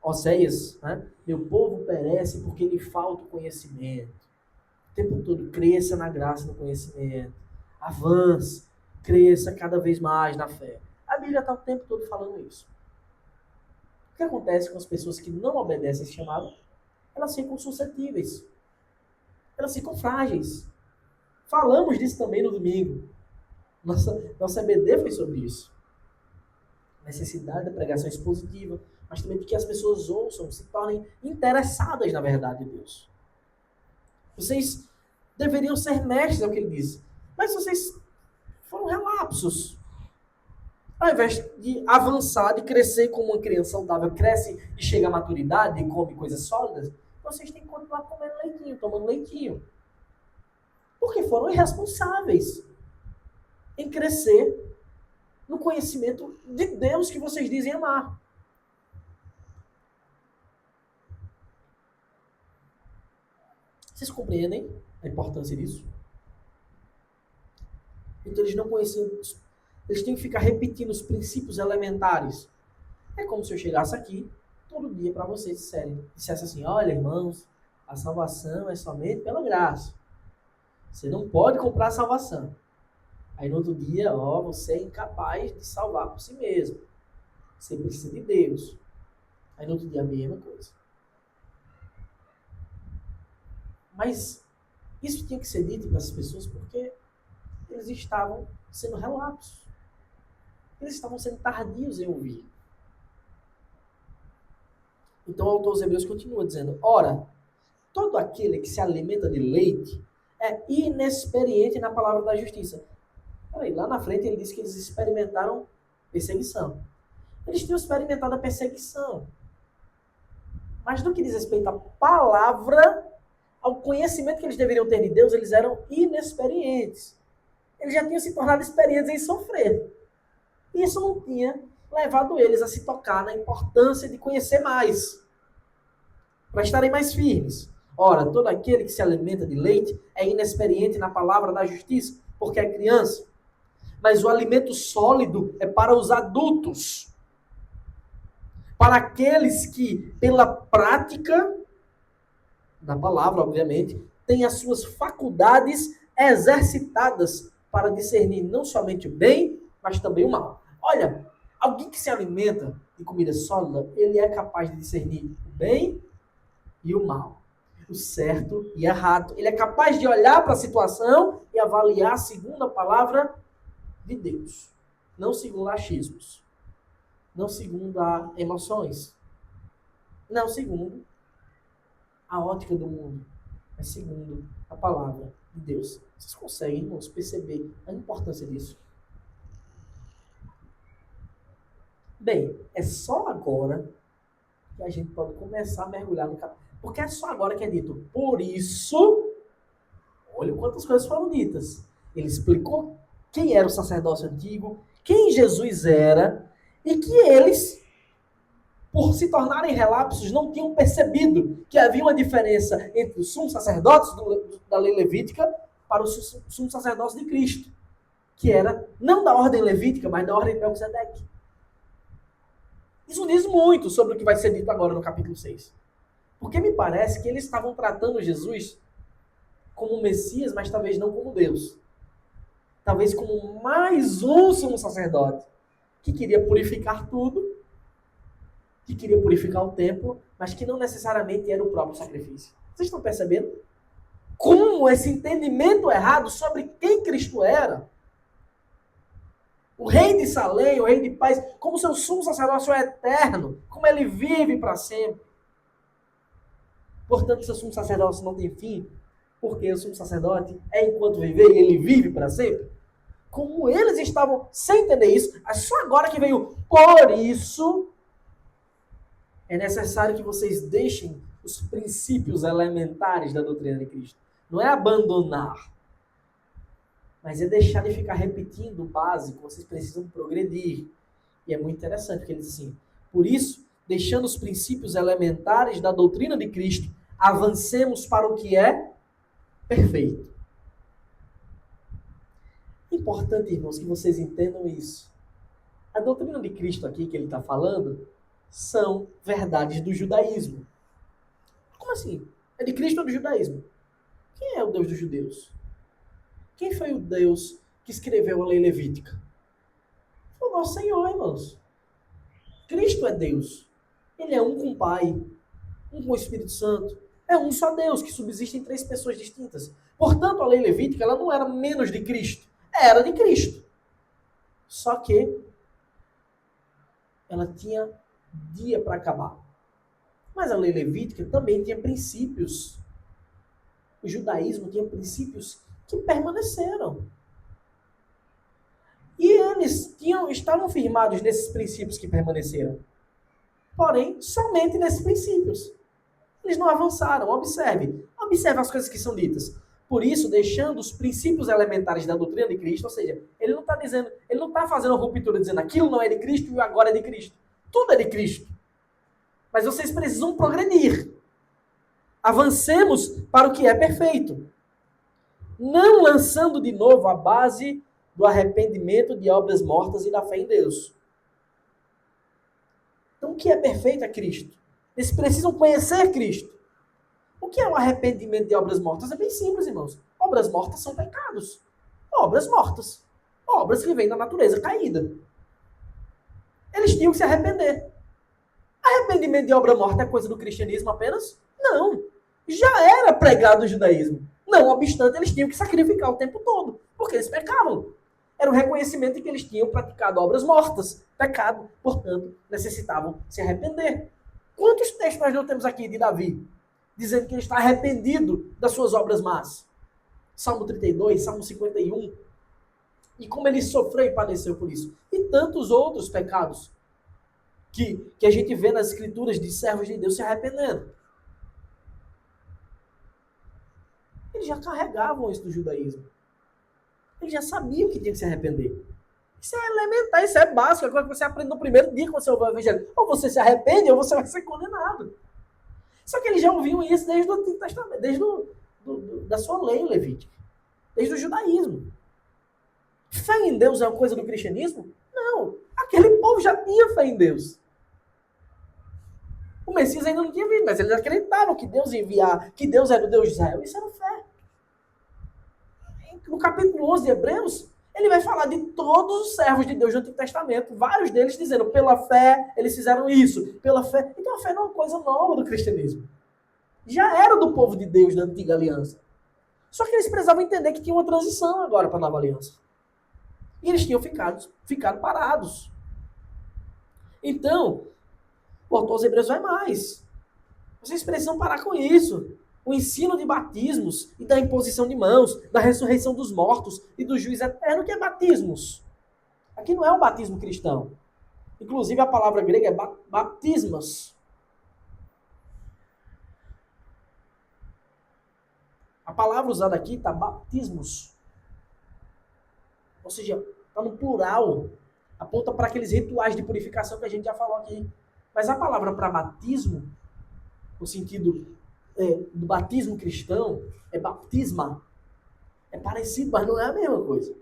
Oséias, né? Meu povo perece porque lhe falta o conhecimento. O tempo todo, cresça na graça e no conhecimento. Avance, cresça cada vez mais na fé. A Bíblia está o tempo todo falando isso. O que acontece com as pessoas que não obedecem esse chamado? Elas ficam suscetíveis. Elas ficam frágeis. Falamos disso também no domingo. Nossa EBD foi sobre isso. Necessidade da pregação expositiva, mas também de que as pessoas ouçam, se tornem interessadas na verdade de Deus. Vocês deveriam ser mestres, é o que ele diz. Mas vocês foram relapsos. Ao invés de avançar, de crescer como uma criança saudável, cresce e chega à maturidade e come coisas sólidas, vocês têm que continuar comendo leitinho, tomando leitinho. Porque foram irresponsáveis em crescer no conhecimento de Deus que vocês dizem amar. Vocês compreendem a importância disso? Então eles não conheciam, eles têm que ficar repetindo os princípios elementares. É como se eu chegasse aqui todo dia para vocês dissesse assim, olha irmãos, a salvação é somente pela graça. Você não pode comprar a salvação. Aí no outro dia, você é incapaz de salvar por si mesmo. Você precisa de Deus. Aí no outro dia a mesma coisa. Mas isso tinha que ser dito para as pessoas porque eles estavam sendo relapsos. Eles estavam sendo tardios em ouvir. Então o autor aos Hebreus continua dizendo, ora, todo aquele que se alimenta de leite é inexperiente na palavra da justiça. Peraí, lá na frente ele diz que eles experimentaram perseguição. Eles tinham experimentado a perseguição. Mas no que diz respeito à palavra, ao conhecimento que eles deveriam ter de Deus, eles eram inexperientes. Eles já tinham se tornado experientes em sofrer. E isso não tinha levado eles a se tocar na importância de conhecer mais, para estarem mais firmes. Ora, todo aquele que se alimenta de leite é inexperiente na palavra da justiça, porque é criança. Mas o alimento sólido é para os adultos, para aqueles que, pela prática da palavra, obviamente, têm as suas faculdades exercitadas para discernir não somente o bem, mas também o mal. Olha, alguém que se alimenta de comida sólida, ele é capaz de discernir o bem e o mal, o certo e errado. Ele é capaz de olhar para a situação e avaliar segundo a palavra de Deus, não segundo achismos, não segundo emoções, não segundo a ótica do mundo, mas segundo a palavra de Deus. Vocês conseguem, irmãos, perceber a importância disso? Bem, é só agora que a gente pode começar a mergulhar no capítulo. Porque é só agora que é dito. Por isso, olha quantas coisas foram ditas. Ele explicou quem era o sacerdócio antigo, quem Jesus era, e que eles, por se tornarem relapsos, não tinham percebido que havia uma diferença entre os sumos sacerdotes da lei levítica para os sumos sacerdotes de Cristo, que era não da ordem levítica, mas da ordem de Melquisedeque. Isso diz muito sobre o que vai ser dito agora no capítulo 6. Porque me parece que eles estavam tratando Jesus como Messias, mas talvez não como Deus. Talvez como mais um sumo sacerdote, que queria purificar tudo, que queria purificar o templo, mas que não necessariamente era o próprio sacrifício. Vocês estão percebendo? Como esse entendimento errado sobre quem Cristo era, o rei de Salém, o rei de paz, como seu sumo sacerdócio é eterno, como ele vive para sempre. Portanto, seu sumo sacerdócio não tem fim, porque o sumo sacerdote é enquanto viver e ele vive para sempre. Como eles estavam sem entender isso, é só agora que veio. Por isso, é necessário que vocês deixem os princípios elementares da doutrina de Cristo. Não é abandonar, mas é deixar de ficar repetindo o básico. Vocês precisam progredir. E é muito interessante, porque ele diz assim, por isso, deixando os princípios elementares da doutrina de Cristo, avancemos para o que é perfeito. Importante, irmãos, que vocês entendam isso. A doutrina de Cristo aqui que ele está falando são verdades do judaísmo. Como assim? É de Cristo ou do judaísmo? Quem é o Deus dos judeus? Quem foi o Deus que escreveu a lei levítica? Foi o nosso Senhor, irmãos. Cristo é Deus. Ele é um com o Pai, um com o Espírito Santo. É um só Deus, que subsiste em três pessoas distintas. Portanto, a lei levítica ela não era menos de Cristo. Era de Cristo. Só que ela tinha dia para acabar. Mas a lei levítica também tinha princípios. O judaísmo tinha princípios que permaneceram. E eles estavam firmados nesses princípios que permaneceram. Porém, somente nesses princípios. Eles não avançaram. Observe as coisas que são ditas. Por isso, deixando os princípios elementares da doutrina de Cristo, ou seja, ele não está fazendo uma ruptura dizendo aquilo não é de Cristo e agora é de Cristo. Tudo é de Cristo. Mas vocês precisam progredir. Avancemos para o que é perfeito. Não lançando de novo a base do arrependimento de obras mortas e da fé em Deus. Então, o que é perfeito é Cristo. Eles precisam conhecer Cristo. O que é o arrependimento de obras mortas? É bem simples, irmãos. Obras mortas são pecados. Obras mortas. Obras que vêm da natureza caída. Eles tinham que se arrepender. Arrependimento de obra morta é coisa do cristianismo apenas? Não. Já era pregado no judaísmo. Não obstante, eles tinham que sacrificar o tempo todo, porque eles pecavam. Era o reconhecimento de que eles tinham praticado obras mortas, pecado, portanto, necessitavam se arrepender. Quantos textos nós não temos aqui de Davi, dizendo que ele está arrependido das suas obras más? Salmo 32, Salmo 51. E como ele sofreu e padeceu por isso. E tantos outros pecados que a gente vê nas escrituras de servos de Deus se arrependendo. Eles já carregavam isso do judaísmo. Eles já sabiam que tinha que se arrepender. Isso é elementar, isso é básico, é coisa que você aprende no primeiro dia que você ouve o evangelho. Ou você se arrepende ou você vai ser condenado. Só que eles já ouviam isso desde o Antigo Testamento, desde da sua lei levítica, desde o judaísmo. Fé em Deus é uma coisa do cristianismo? Não. Aquele povo já tinha fé em Deus. O Messias ainda não tinha vindo, mas eles acreditavam que Deus ia enviar, que Deus era o Deus de Israel. Isso era fé. No capítulo 11 de Hebreus, ele vai falar de todos os servos de Deus do Antigo Testamento, vários deles dizendo, pela fé, eles fizeram isso, pela fé. Então a fé não é uma coisa nova do cristianismo. Já era do povo de Deus da antiga aliança. Só que eles precisavam entender que tinha uma transição agora para a nova aliança. E eles tinham ficado parados. Então, o autor aos Hebreus vai mais. Vocês precisam parar com isso. O ensino de batismos e da imposição de mãos, da ressurreição dos mortos e do juízo eterno, que é batismos. Aqui não é um batismo cristão. Inclusive a palavra grega é baptismas. A palavra usada aqui está baptismos. Ou seja, está no plural. Aponta para aqueles rituais de purificação que a gente já falou aqui. Mas a palavra para batismo, no sentido do batismo cristão, é baptisma. É parecido, mas não é a mesma coisa.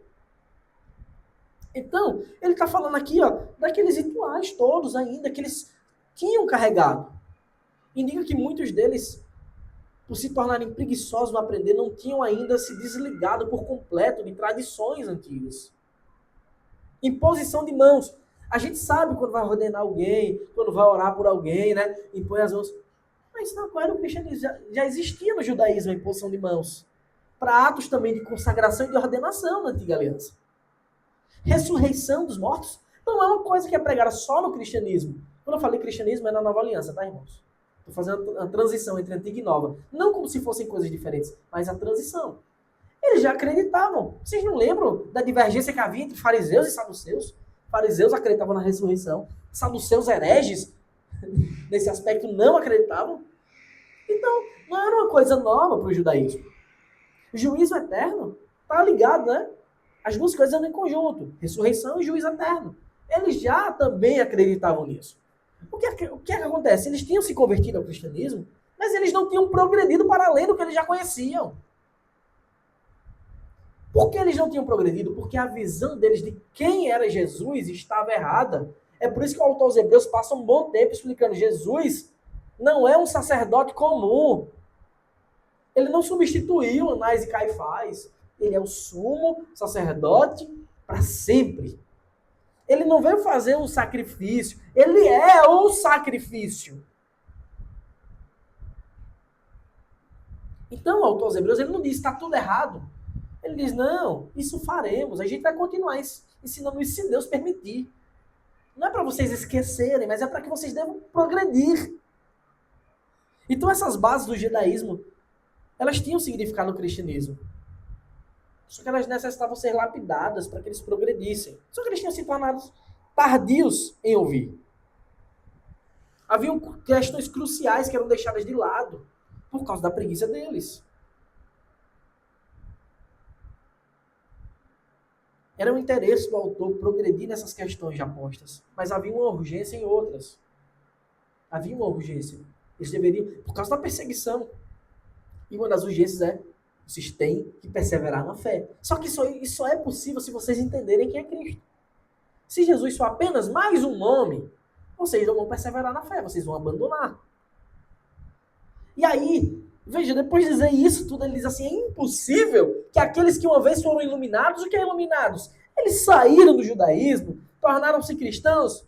Então, ele está falando aqui, daqueles rituais todos ainda que eles tinham carregado. Indica que muitos deles, por se tornarem preguiçosos no aprender, não tinham ainda se desligado por completo de tradições antigas. Imposição de mãos. A gente sabe quando vai ordenar alguém, quando vai orar por alguém, né? Impõe as mãos. Mas não, qual era o cristianismo? Já existia no judaísmo a imposição de mãos. Para atos também de consagração e de ordenação na antiga aliança. Ressurreição dos mortos não é uma coisa que é pregada só no cristianismo. Quando eu falei cristianismo é na nova aliança, tá, irmãos? Estou fazendo a transição entre antiga e nova. Não como se fossem coisas diferentes, mas a transição. Eles já acreditavam. Vocês não lembram da divergência que havia entre fariseus e saduceus? Fariseus acreditavam na ressurreição. Saduceus hereges, nesse aspecto, não acreditavam. Então, não era uma coisa nova para o judaísmo. O juízo eterno está ligado, né? As duas coisas andam em conjunto. Ressurreição e juízo eterno. Eles já também acreditavam nisso. O que é que acontece? Eles tinham se convertido ao cristianismo, mas eles não tinham progredido para além do que eles já conheciam. Por que eles não tinham progredido? Porque a visão deles de quem era Jesus estava errada. É por isso que o autor aos Hebreus passa um bom tempo explicando: Jesus não é um sacerdote comum. Ele não substituiu Anás e Caifás. Ele é o sumo sacerdote para sempre. Ele não veio fazer um sacrifício. Ele é o sacrifício. Então, o autor aos Hebreus, ele não diz, está tudo errado. Ele diz, não, isso faremos. A gente vai continuar ensinando isso se Deus permitir. Não é para vocês esquecerem, mas é para que vocês devam progredir. Então, essas bases do judaísmo, elas tinham significado no cristianismo. Só que elas necessitavam ser lapidadas para que eles progredissem. Só que eles tinham se tornado tardios em ouvir. Haviam questões cruciais que eram deixadas de lado por causa da preguiça deles. Era um interesse do autor progredir nessas questões já postas, mas havia uma urgência em outras. Havia uma urgência. Eles deveriam, por causa da perseguição. E uma das urgências é: vocês têm que perseverar na fé. Só que isso só é possível se vocês entenderem quem é Cristo. Se Jesus for apenas mais um nome, vocês não vão perseverar na fé, vocês vão abandonar. E aí, veja, depois de dizer isso tudo, ele diz assim: é impossível que aqueles que uma vez foram iluminados, o que é iluminados? Eles saíram do judaísmo, tornaram-se cristãos,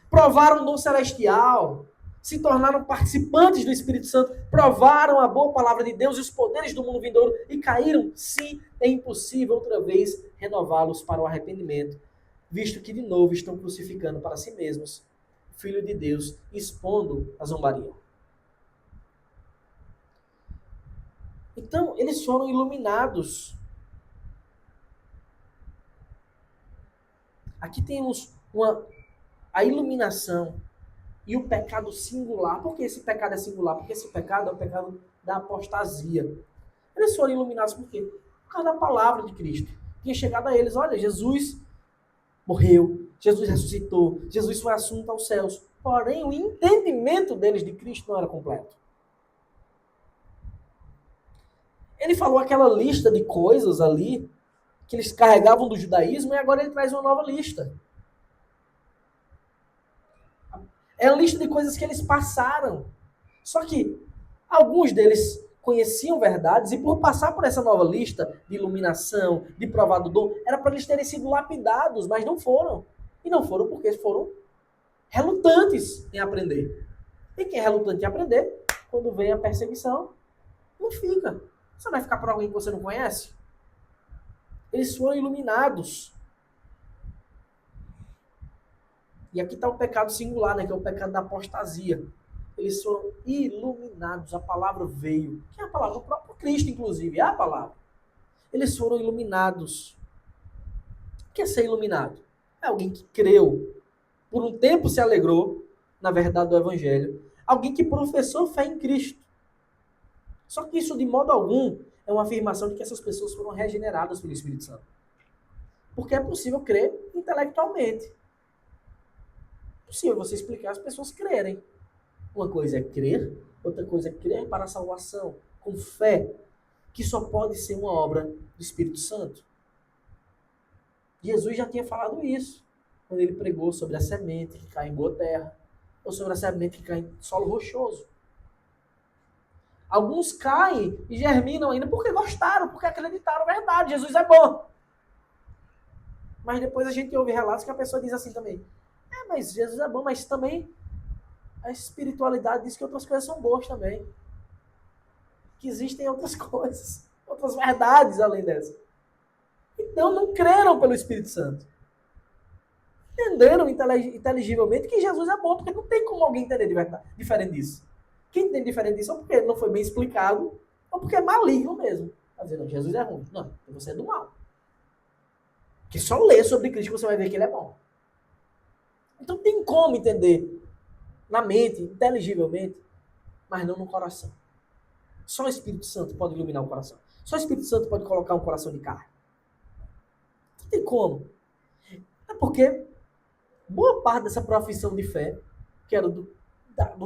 provaram o dom celestial, se tornaram participantes do Espírito Santo, provaram a boa palavra de Deus e os poderes do mundo vindouro e caíram. Sim, é impossível outra vez renová-los para o arrependimento, visto que de novo estão crucificando para si mesmos o Filho de Deus, expondo a zombaria. Então, eles foram iluminados. Aqui temos a iluminação e o pecado singular. Por que esse pecado é singular? Porque esse pecado é o pecado da apostasia. Eles foram iluminados por quê? Por causa da palavra de Cristo. tinha chegado a eles, olha, Jesus morreu, Jesus ressuscitou, Jesus foi assunto aos céus. Porém, o entendimento deles de Cristo não era completo. Ele falou aquela lista de coisas ali que eles carregavam do judaísmo e agora ele traz uma nova lista. É a lista de coisas que eles passaram. Só que alguns deles conheciam verdades e por passar por essa nova lista de iluminação, de provar do dom, era para eles terem sido lapidados, mas não foram. E não foram porque foram relutantes em aprender. E quem é relutante em aprender, quando vem a perseguição, não fica. Você vai ficar por alguém que você não conhece? Eles foram iluminados. E aqui está o pecado singular, né, que é o pecado da apostasia. Eles foram iluminados. A palavra veio. Que é a palavra? O próprio Cristo, inclusive, é a palavra. Eles foram iluminados. O que é ser iluminado? É alguém que creu. Por um tempo se alegrou na verdade do Evangelho. Alguém que professou fé em Cristo. Só que isso, de modo algum, é uma afirmação de que essas pessoas foram regeneradas pelo Espírito Santo. Porque é possível crer intelectualmente. É possível você explicar as pessoas crerem. Uma coisa é crer, outra coisa é crer para a salvação, com fé, que só pode ser uma obra do Espírito Santo. Jesus já tinha falado isso, quando ele pregou sobre a semente que cai em boa terra, ou sobre a semente que cai em solo rochoso. Alguns caem e germinam ainda porque gostaram, porque acreditaram, verdade, Jesus é bom. Mas depois a gente ouve relatos que a pessoa diz assim também, mas Jesus é bom, mas também a espiritualidade diz que outras coisas são boas também. Que existem outras coisas, outras verdades além dessa. Então não creram pelo Espírito Santo. Entenderam inteligivelmente que Jesus é bom, porque não tem como alguém entender diferente disso. Quem entende diferente disso é porque não foi bem explicado, ou porque é maligno mesmo. Tá dizendo, Jesus é ruim. Não, você é do mal. Porque só ler sobre Cristo você vai ver que ele é bom. Então tem como entender na mente, inteligivelmente, mas não no coração. Só o Espírito Santo pode iluminar o coração. Só o Espírito Santo pode colocar um coração de carne. Não tem como. É porque boa parte dessa profissão de fé, que era do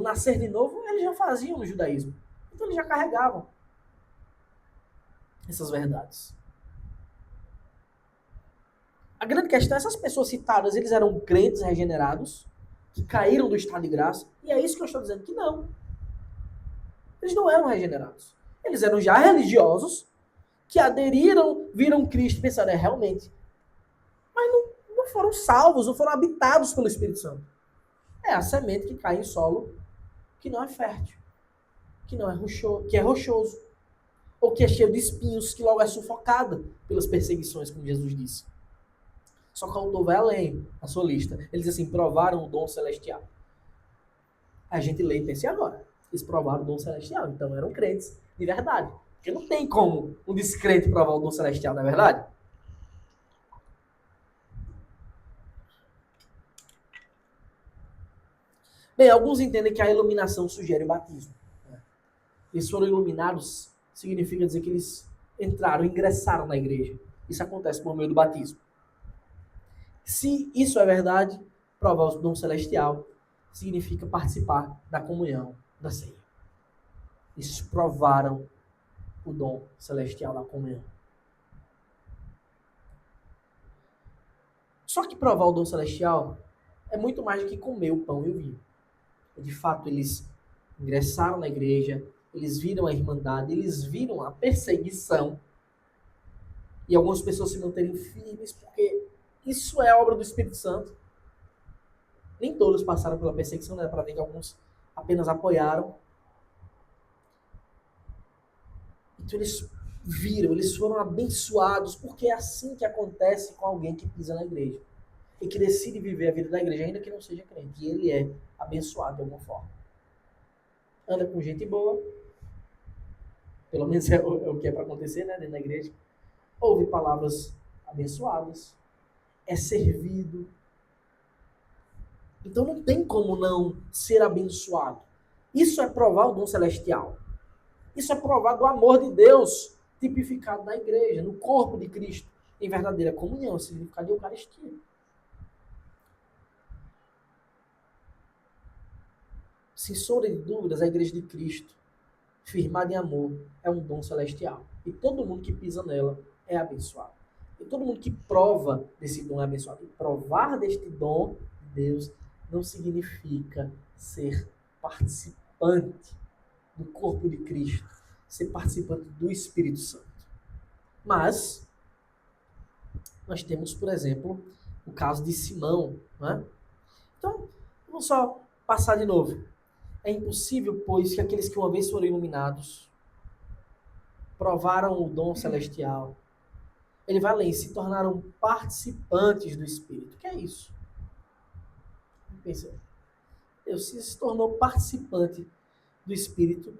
nascer de novo, eles já faziam no judaísmo. Então eles já carregavam essas verdades. A grande questão é essas pessoas citadas, eles eram crentes regenerados, que caíram do estado de graça, e é isso que eu estou dizendo, que não. Eles não eram regenerados. Eles eram já religiosos, que aderiram, viram Cristo e pensaram, realmente. Mas não foram salvos, não foram habitados pelo Espírito Santo. É a semente que cai em solo que não é fértil, que não é rochoso, que é rochoso, ou que é cheio de espinhos, que logo é sufocada pelas perseguições, como Jesus disse. Só que o autor vai além na sua lista. Ele diz assim, provaram o dom celestial. A gente lê e pensa, e agora? Eles provaram o dom celestial, então eram crentes de verdade. Porque não tem como um descrente provar o dom celestial, não é verdade? Bem, alguns entendem que a iluminação sugere o batismo. Eles foram iluminados, significa dizer que eles entraram, ingressaram na igreja. Isso acontece por meio do batismo. Se isso é verdade, provar o dom celestial significa participar da comunhão, da ceia. Eles provaram o dom celestial da comunhão. Só que provar o dom celestial é muito mais do que comer o pão e o vinho. De fato, eles ingressaram na igreja, eles viram a irmandade, eles viram a perseguição e algumas pessoas se manterem firmes, porque isso é obra do Espírito Santo. Nem todos passaram pela perseguição, né? Para ver que alguns apenas apoiaram. Então eles viram, eles foram abençoados, porque é assim que acontece com alguém que pisa na igreja e que decide viver a vida da igreja, ainda que não seja crente, e ele é abençoado de alguma forma. Anda com gente boa, pelo menos é o que é para acontecer, né, dentro da igreja. Ouve palavras abençoadas, é servido. Então não tem como não ser abençoado. Isso é provar o dom celestial. Isso é provar do amor de Deus tipificado na igreja, no corpo de Cristo. em verdadeira comunhão, o significado de Eucaristia. Sem sombra de dúvidas, a Igreja de Cristo, firmada em amor, é um dom celestial. E todo mundo que pisa nela é abençoado. E todo mundo que prova desse dom é abençoado. E provar deste dom de Deus não significa ser participante do corpo de Cristo, ser participante do Espírito Santo. Mas nós temos, por exemplo, o caso de Simão, né? Então, vamos só passar de novo. É impossível, pois, que aqueles que uma vez foram iluminados, provaram o dom celestial, ele vai além, se tornaram participantes do Espírito. O que é isso? Pensa, Deus se tornou participante do Espírito,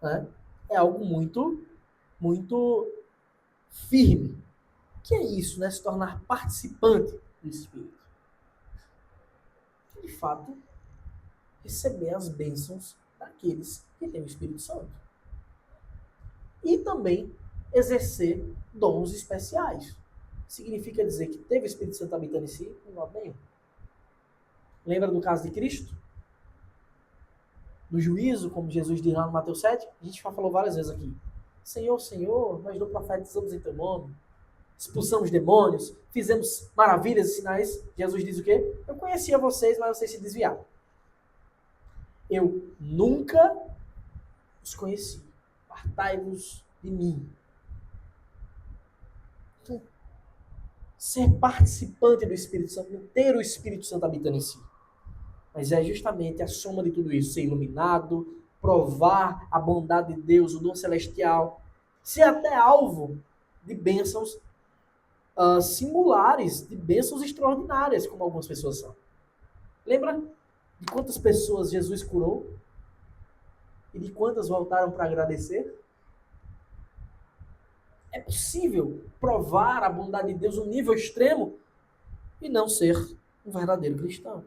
né? É algo muito, muito firme. O que é isso, né? Se tornar participante do Espírito? De fato, receber as bênçãos daqueles que têm o Espírito Santo. E também exercer dons especiais. Significa dizer que teve o Espírito Santo habitando em si? Não, bem. Lembra do caso de Cristo? Do juízo, como Jesus diz lá no Mateus 7? A gente já falou várias vezes aqui. Senhor, Senhor, nós não profetizamos em teu nome, expulsamos demônios, fizemos maravilhas e sinais. Jesus diz o quê? Eu conhecia vocês, mas vocês se desviaram. Eu nunca os conheci. Apartai-vos de mim. Então, ser participante do Espírito Santo, não ter o Espírito Santo habitando em si. Mas é justamente a soma de tudo isso. Ser iluminado, provar a bondade de Deus, o dom celestial. Ser até alvo de bênçãos singulares, de bênçãos extraordinárias, como algumas pessoas são. Lembra de quantas pessoas Jesus curou? E de quantas voltaram para agradecer? É possível provar a bondade de Deus no nível extremo e não ser um verdadeiro cristão.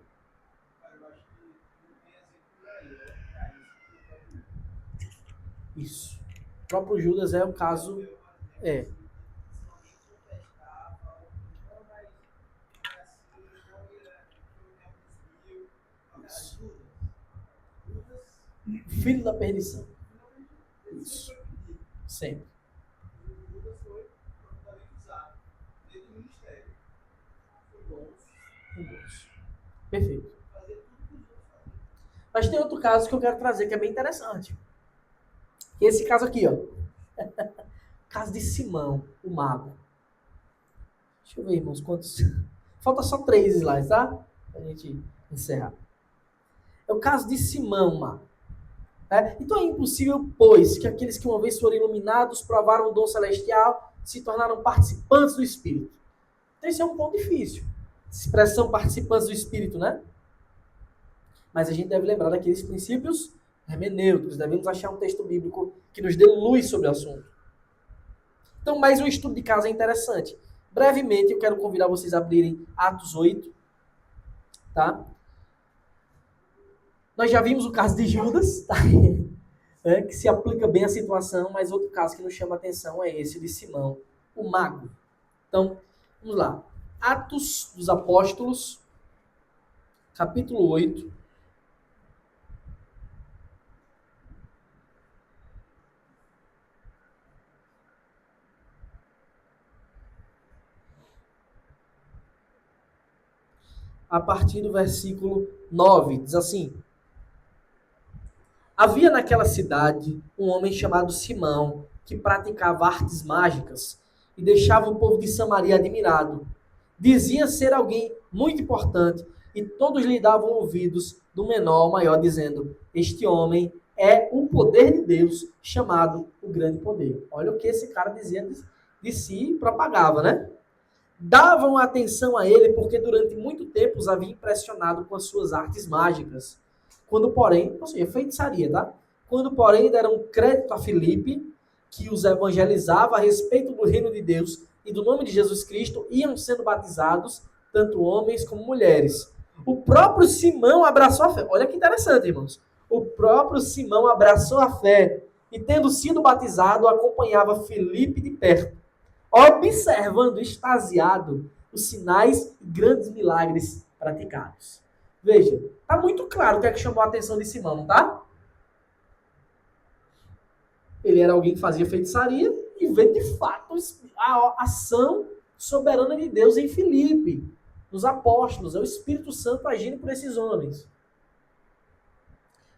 Isso. O próprio Judas é o caso. Isso. Filho da perdição. Isso. Sempre. Perfeito. Mas tem outro caso que eu quero trazer que é bem interessante. Esse caso aqui, ó. Caso de Simão, o mago. Deixa eu ver, irmãos, quantos... Falta só 3 slides, tá? Pra gente encerrar. É o caso de Simão, mago. Então é impossível, pois, que aqueles que uma vez foram iluminados, provaram o dom celestial, se tornaram participantes do Espírito. Então esse é um ponto difícil. Expressão participantes do Espírito, né? Mas a gente deve lembrar daqueles princípios hermenêuticos. Devemos achar um texto bíblico que nos dê luz sobre o assunto. Então, mais um estudo de caso é interessante. Brevemente, eu quero convidar vocês a abrirem Atos 8. Tá? Nós já vimos o caso de Judas, tá? Que se aplica bem à situação, mas outro caso que nos chama a atenção é esse de Simão, o mago. Então, vamos lá. Atos dos Apóstolos, capítulo 8. A partir do versículo 9, diz assim: Havia naquela cidade um homem chamado Simão, que praticava artes mágicas e deixava o povo de Samaria admirado. Dizia ser alguém muito importante e todos lhe davam ouvidos, do menor ao maior, dizendo: Este homem é o poder de Deus, chamado o grande poder. Olha o que esse cara dizia de si e propagava, né? Davam atenção a ele porque durante muito tempo os havia impressionado com as suas artes mágicas. Quando, porém, ou seja, feitiçaria, tá? Quando, porém, deram crédito a Filipe, que os evangelizava a respeito do reino de Deus e do nome de Jesus Cristo, iam sendo batizados, tanto homens como mulheres. O próprio Simão abraçou a fé. Olha que interessante, irmãos. O próprio Simão abraçou a fé e, tendo sido batizado, acompanhava Filipe de perto. observando extasiado os sinais e grandes milagres praticados. Veja, está muito claro o que é que chamou a atenção de Simão, não tá? Ele era alguém que fazia feitiçaria e vê de fato a ação soberana de Deus em Filipe, nos apóstolos, é o Espírito Santo agindo por esses homens.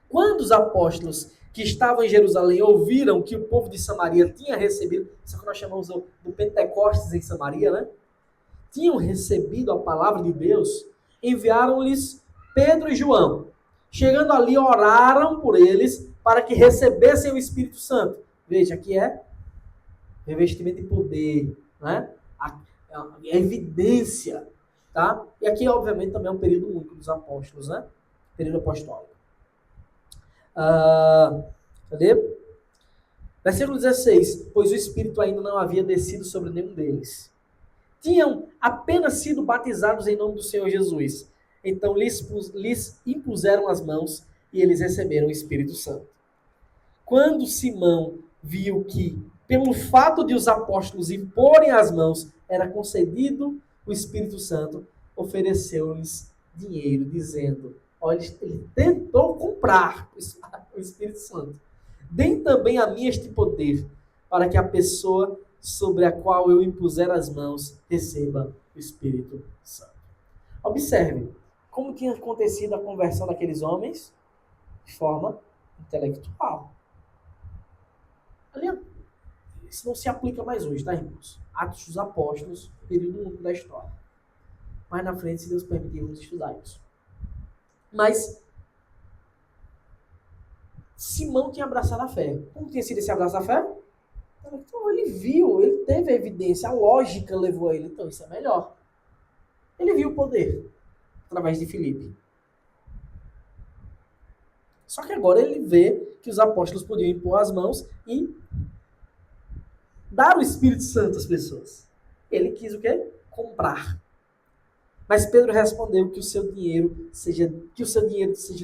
Quando os apóstolos que estavam em Jerusalém ouviram que o povo de Samaria tinha recebido, isso que nós chamamos do Pentecostes em Samaria, né? Tinham recebido a palavra de Deus, enviaram-lhes Pedro e João. Chegando ali, oraram por eles para que recebessem o Espírito Santo. Veja, aqui é revestimento de poder, né? A evidência, tá? E aqui, obviamente, também é um período único dos apóstolos, né? Período apostólico. Cadê? Versículo 16. Pois o Espírito ainda não havia descido sobre nenhum deles. Tinham apenas sido batizados em nome do Senhor Jesus. Então lhes impuseram as mãos e eles receberam o Espírito Santo. Quando Simão viu que, pelo fato de os apóstolos imporem as mãos, era concedido o Espírito Santo, ofereceu-lhes dinheiro, dizendo, olha, ele tentou comprar o Espírito Santo. Deem também a mim este poder, para que a pessoa sobre a qual eu impuser as mãos receba o Espírito Santo. Observe como tinha acontecido a conversão daqueles homens de forma intelectual. Ali, isso não se aplica mais hoje, tá, irmãos? Atos dos Apóstolos, período único da história. Mais na frente, se Deus permitir, vamos estudar isso. Mas Simão tinha abraçado a fé. Como tinha sido esse abraço à fé? Então, ele viu, ele teve a evidência, a lógica levou a ele. Então, isso é melhor. Ele viu o poder através de Filipe. Só que agora ele vê que os apóstolos podiam impor as mãos e dar o Espírito Santo às pessoas. Ele quis o quê? Comprar. Mas Pedro respondeu que o seu dinheiro seja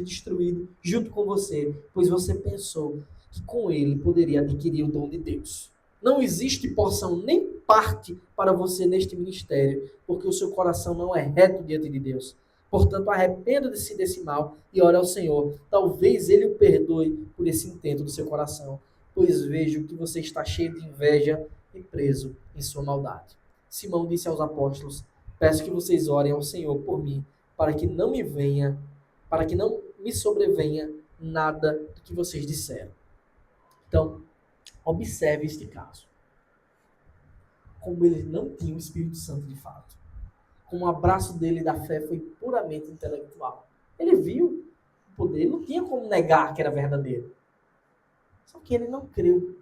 destruído junto com você, pois você pensou que com ele poderia adquirir o dom de Deus. Não existe porção nem parte para você neste ministério, porque o seu coração não é reto diante de Deus. Portanto, arrependa-se desse mal e ore ao Senhor. Talvez ele o perdoe por esse intento do seu coração, pois vejo que você está cheio de inveja e preso em sua maldade. Simão disse aos apóstolos, peço que vocês orem ao Senhor por mim, para que não me sobrevenha nada do que vocês disseram. Então, observe este caso. Como ele não tinha o Espírito Santo de fato. Como o abraço dele da fé foi puramente intelectual. Ele viu o poder, não tinha como negar que era verdadeiro. Só que ele não creu,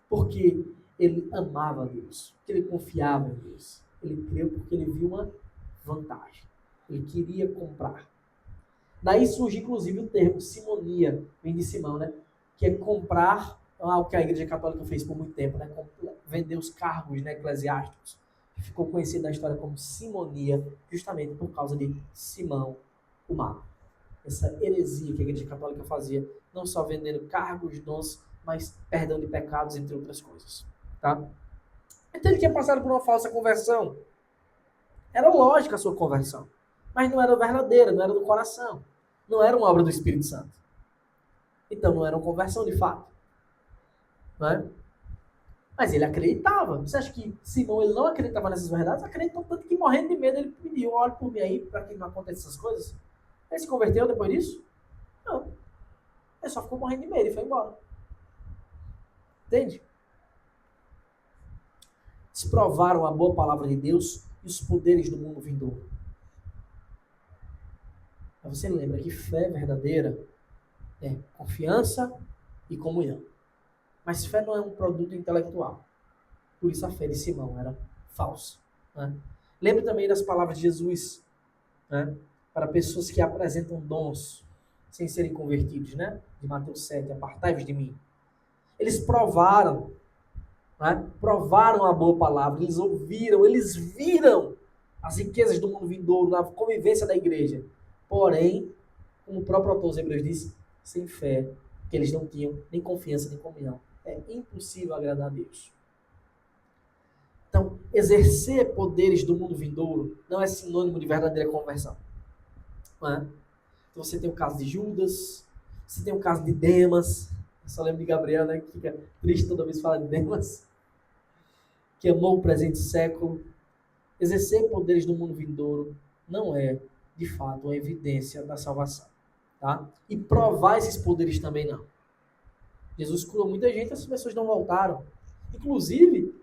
porque ele amava Deus, porque ele confiava em Deus. Ele creu porque ele viu uma vantagem. Ele queria comprar. Daí surge, inclusive, o termo simonia, vem de Simão, né? Que é comprar, o que a Igreja Católica fez por muito tempo, né? Vender os cargos, né, eclesiásticos. Ficou conhecido na história como simonia, justamente por causa de Simão o Mago. Essa heresia que a Igreja Católica fazia, não só vendendo cargos, dons, mas perdão de pecados, entre outras coisas. Tá? Então ele tinha passado por uma falsa conversão. Era lógica a sua conversão, mas não era verdadeira, não era do coração. Não era uma obra do Espírito Santo. Então não era uma conversão de fato. Não é? Mas ele acreditava. Você acha que Simão ele não acreditava nessas verdades? Acreditou tanto que, morrendo de medo, ele pediu, olhe por mim aí, para que não aconteça essas coisas. Ele se converteu depois disso? Não. Ele só ficou morrendo de medo e foi embora. Entende? Se provaram a boa palavra de Deus e os poderes do mundo vindouro. Mas você lembra que fé verdadeira é confiança e comunhão. Mas fé não é um produto intelectual. Por isso a fé de Simão era falsa. Né? Lembre também das palavras de Jesus, né? Para pessoas que apresentam dons sem serem convertidos, né? De Mateus 7, apartai-vos de mim. Eles provaram, né? Provaram a boa palavra, eles ouviram, eles viram as riquezas do mundo vindouro na convivência da igreja. Porém, como o próprio autor dos Hebreus disse, sem fé, que eles não tinham nem confiança nem comunhão. É impossível agradar a Deus. Então, exercer poderes do mundo vindouro não é sinônimo de verdadeira conversão. Não é? Então, você tem o caso de Judas, você tem o caso de Demas. Eu só lembro de Gabriel, né, que fica triste toda vez que fala de Demas, que amou o presente século. Exercer poderes do mundo vindouro não é, de fato, uma evidência da salvação. Tá? E provar esses poderes também não. Jesus curou muita gente, essas pessoas não voltaram. Inclusive,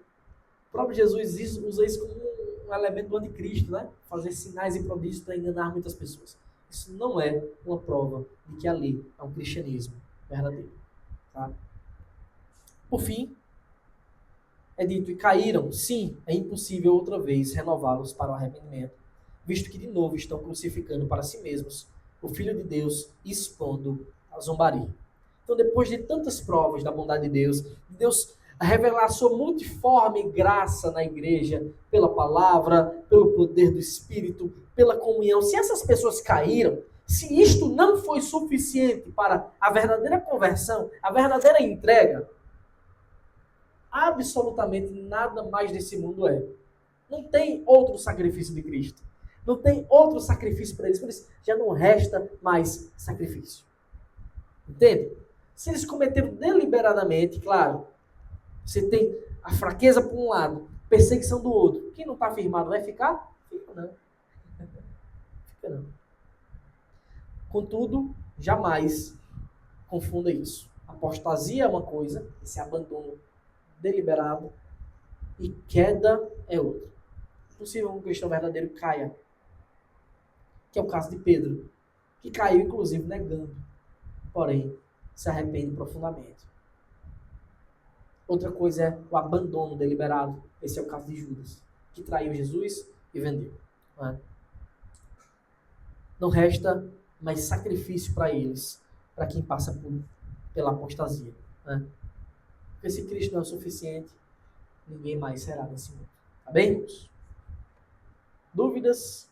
o próprio Jesus usa isso como um elemento do anticristo, né? Fazer sinais e prodígios para enganar muitas pessoas. Isso não é uma prova de que ali é um cristianismo verdadeiro. Tá? Por fim, é dito, e caíram, sim, é impossível outra vez renová-los para o arrependimento, visto que de novo estão crucificando para si mesmos o Filho de Deus, expondo a zombaria. Então, depois de tantas provas da bondade de Deus revelar a sua multiforme graça na igreja, pela palavra, pelo poder do Espírito, pela comunhão. Se essas pessoas caíram, se isto não foi suficiente para a verdadeira conversão, a verdadeira entrega, absolutamente nada mais desse mundo é. Não tem outro sacrifício de Cristo. Não tem outro sacrifício para eles. Por isso, já não resta mais sacrifício. Entende? Se eles cometeram deliberadamente, claro, você tem a fraqueza por um lado, perseguição do outro. Quem não está firmado vai ficar? Fica não. Fica não. Contudo, jamais confunda isso. Apostasia é uma coisa, esse abandono deliberado, e queda é outra. É possível que um cristão verdadeiro caia, que é o caso de Pedro, que caiu inclusive negando, porém se arrepende profundamente. Outra coisa é o abandono deliberado. Esse é o caso de Judas, que traiu Jesus e vendeu. Não resta mais sacrifício para eles, para quem passa pela apostasia. Porque se Cristo não é o suficiente, ninguém mais será nesse mundo. Tá bem? Dúvidas?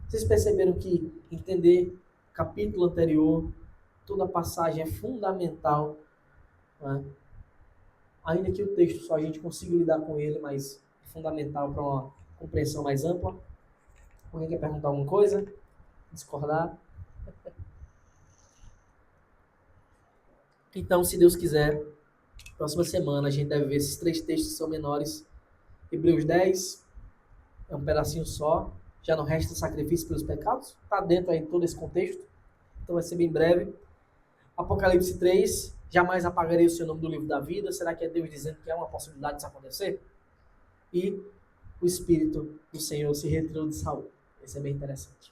Vocês perceberam que entender o capítulo anterior, toda a passagem é fundamental, ainda que o texto só a gente consiga lidar com ele, mas é fundamental para uma compreensão mais ampla. Alguém quer perguntar alguma coisa? Discordar? Então, se Deus quiser, próxima semana a gente deve ver esses 3 textos que são menores. Hebreus 10 é um pedacinho só. Já não resta sacrifício pelos pecados. Está dentro aí de todo esse contexto. Então vai ser bem breve. Apocalipse 3, jamais apagarei o seu nome do livro da vida. Será que é Deus dizendo que é uma possibilidade disso acontecer? E o Espírito do Senhor se retirou de Saul. Esse é bem interessante.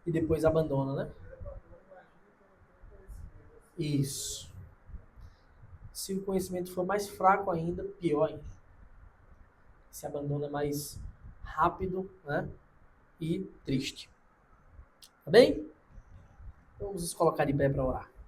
E depois abandona, né? Isso. Se o conhecimento for mais fraco ainda, pior ainda. Se abandona mais rápido, né? E triste. Tá bem? Vamos nos colocar de pé para orar.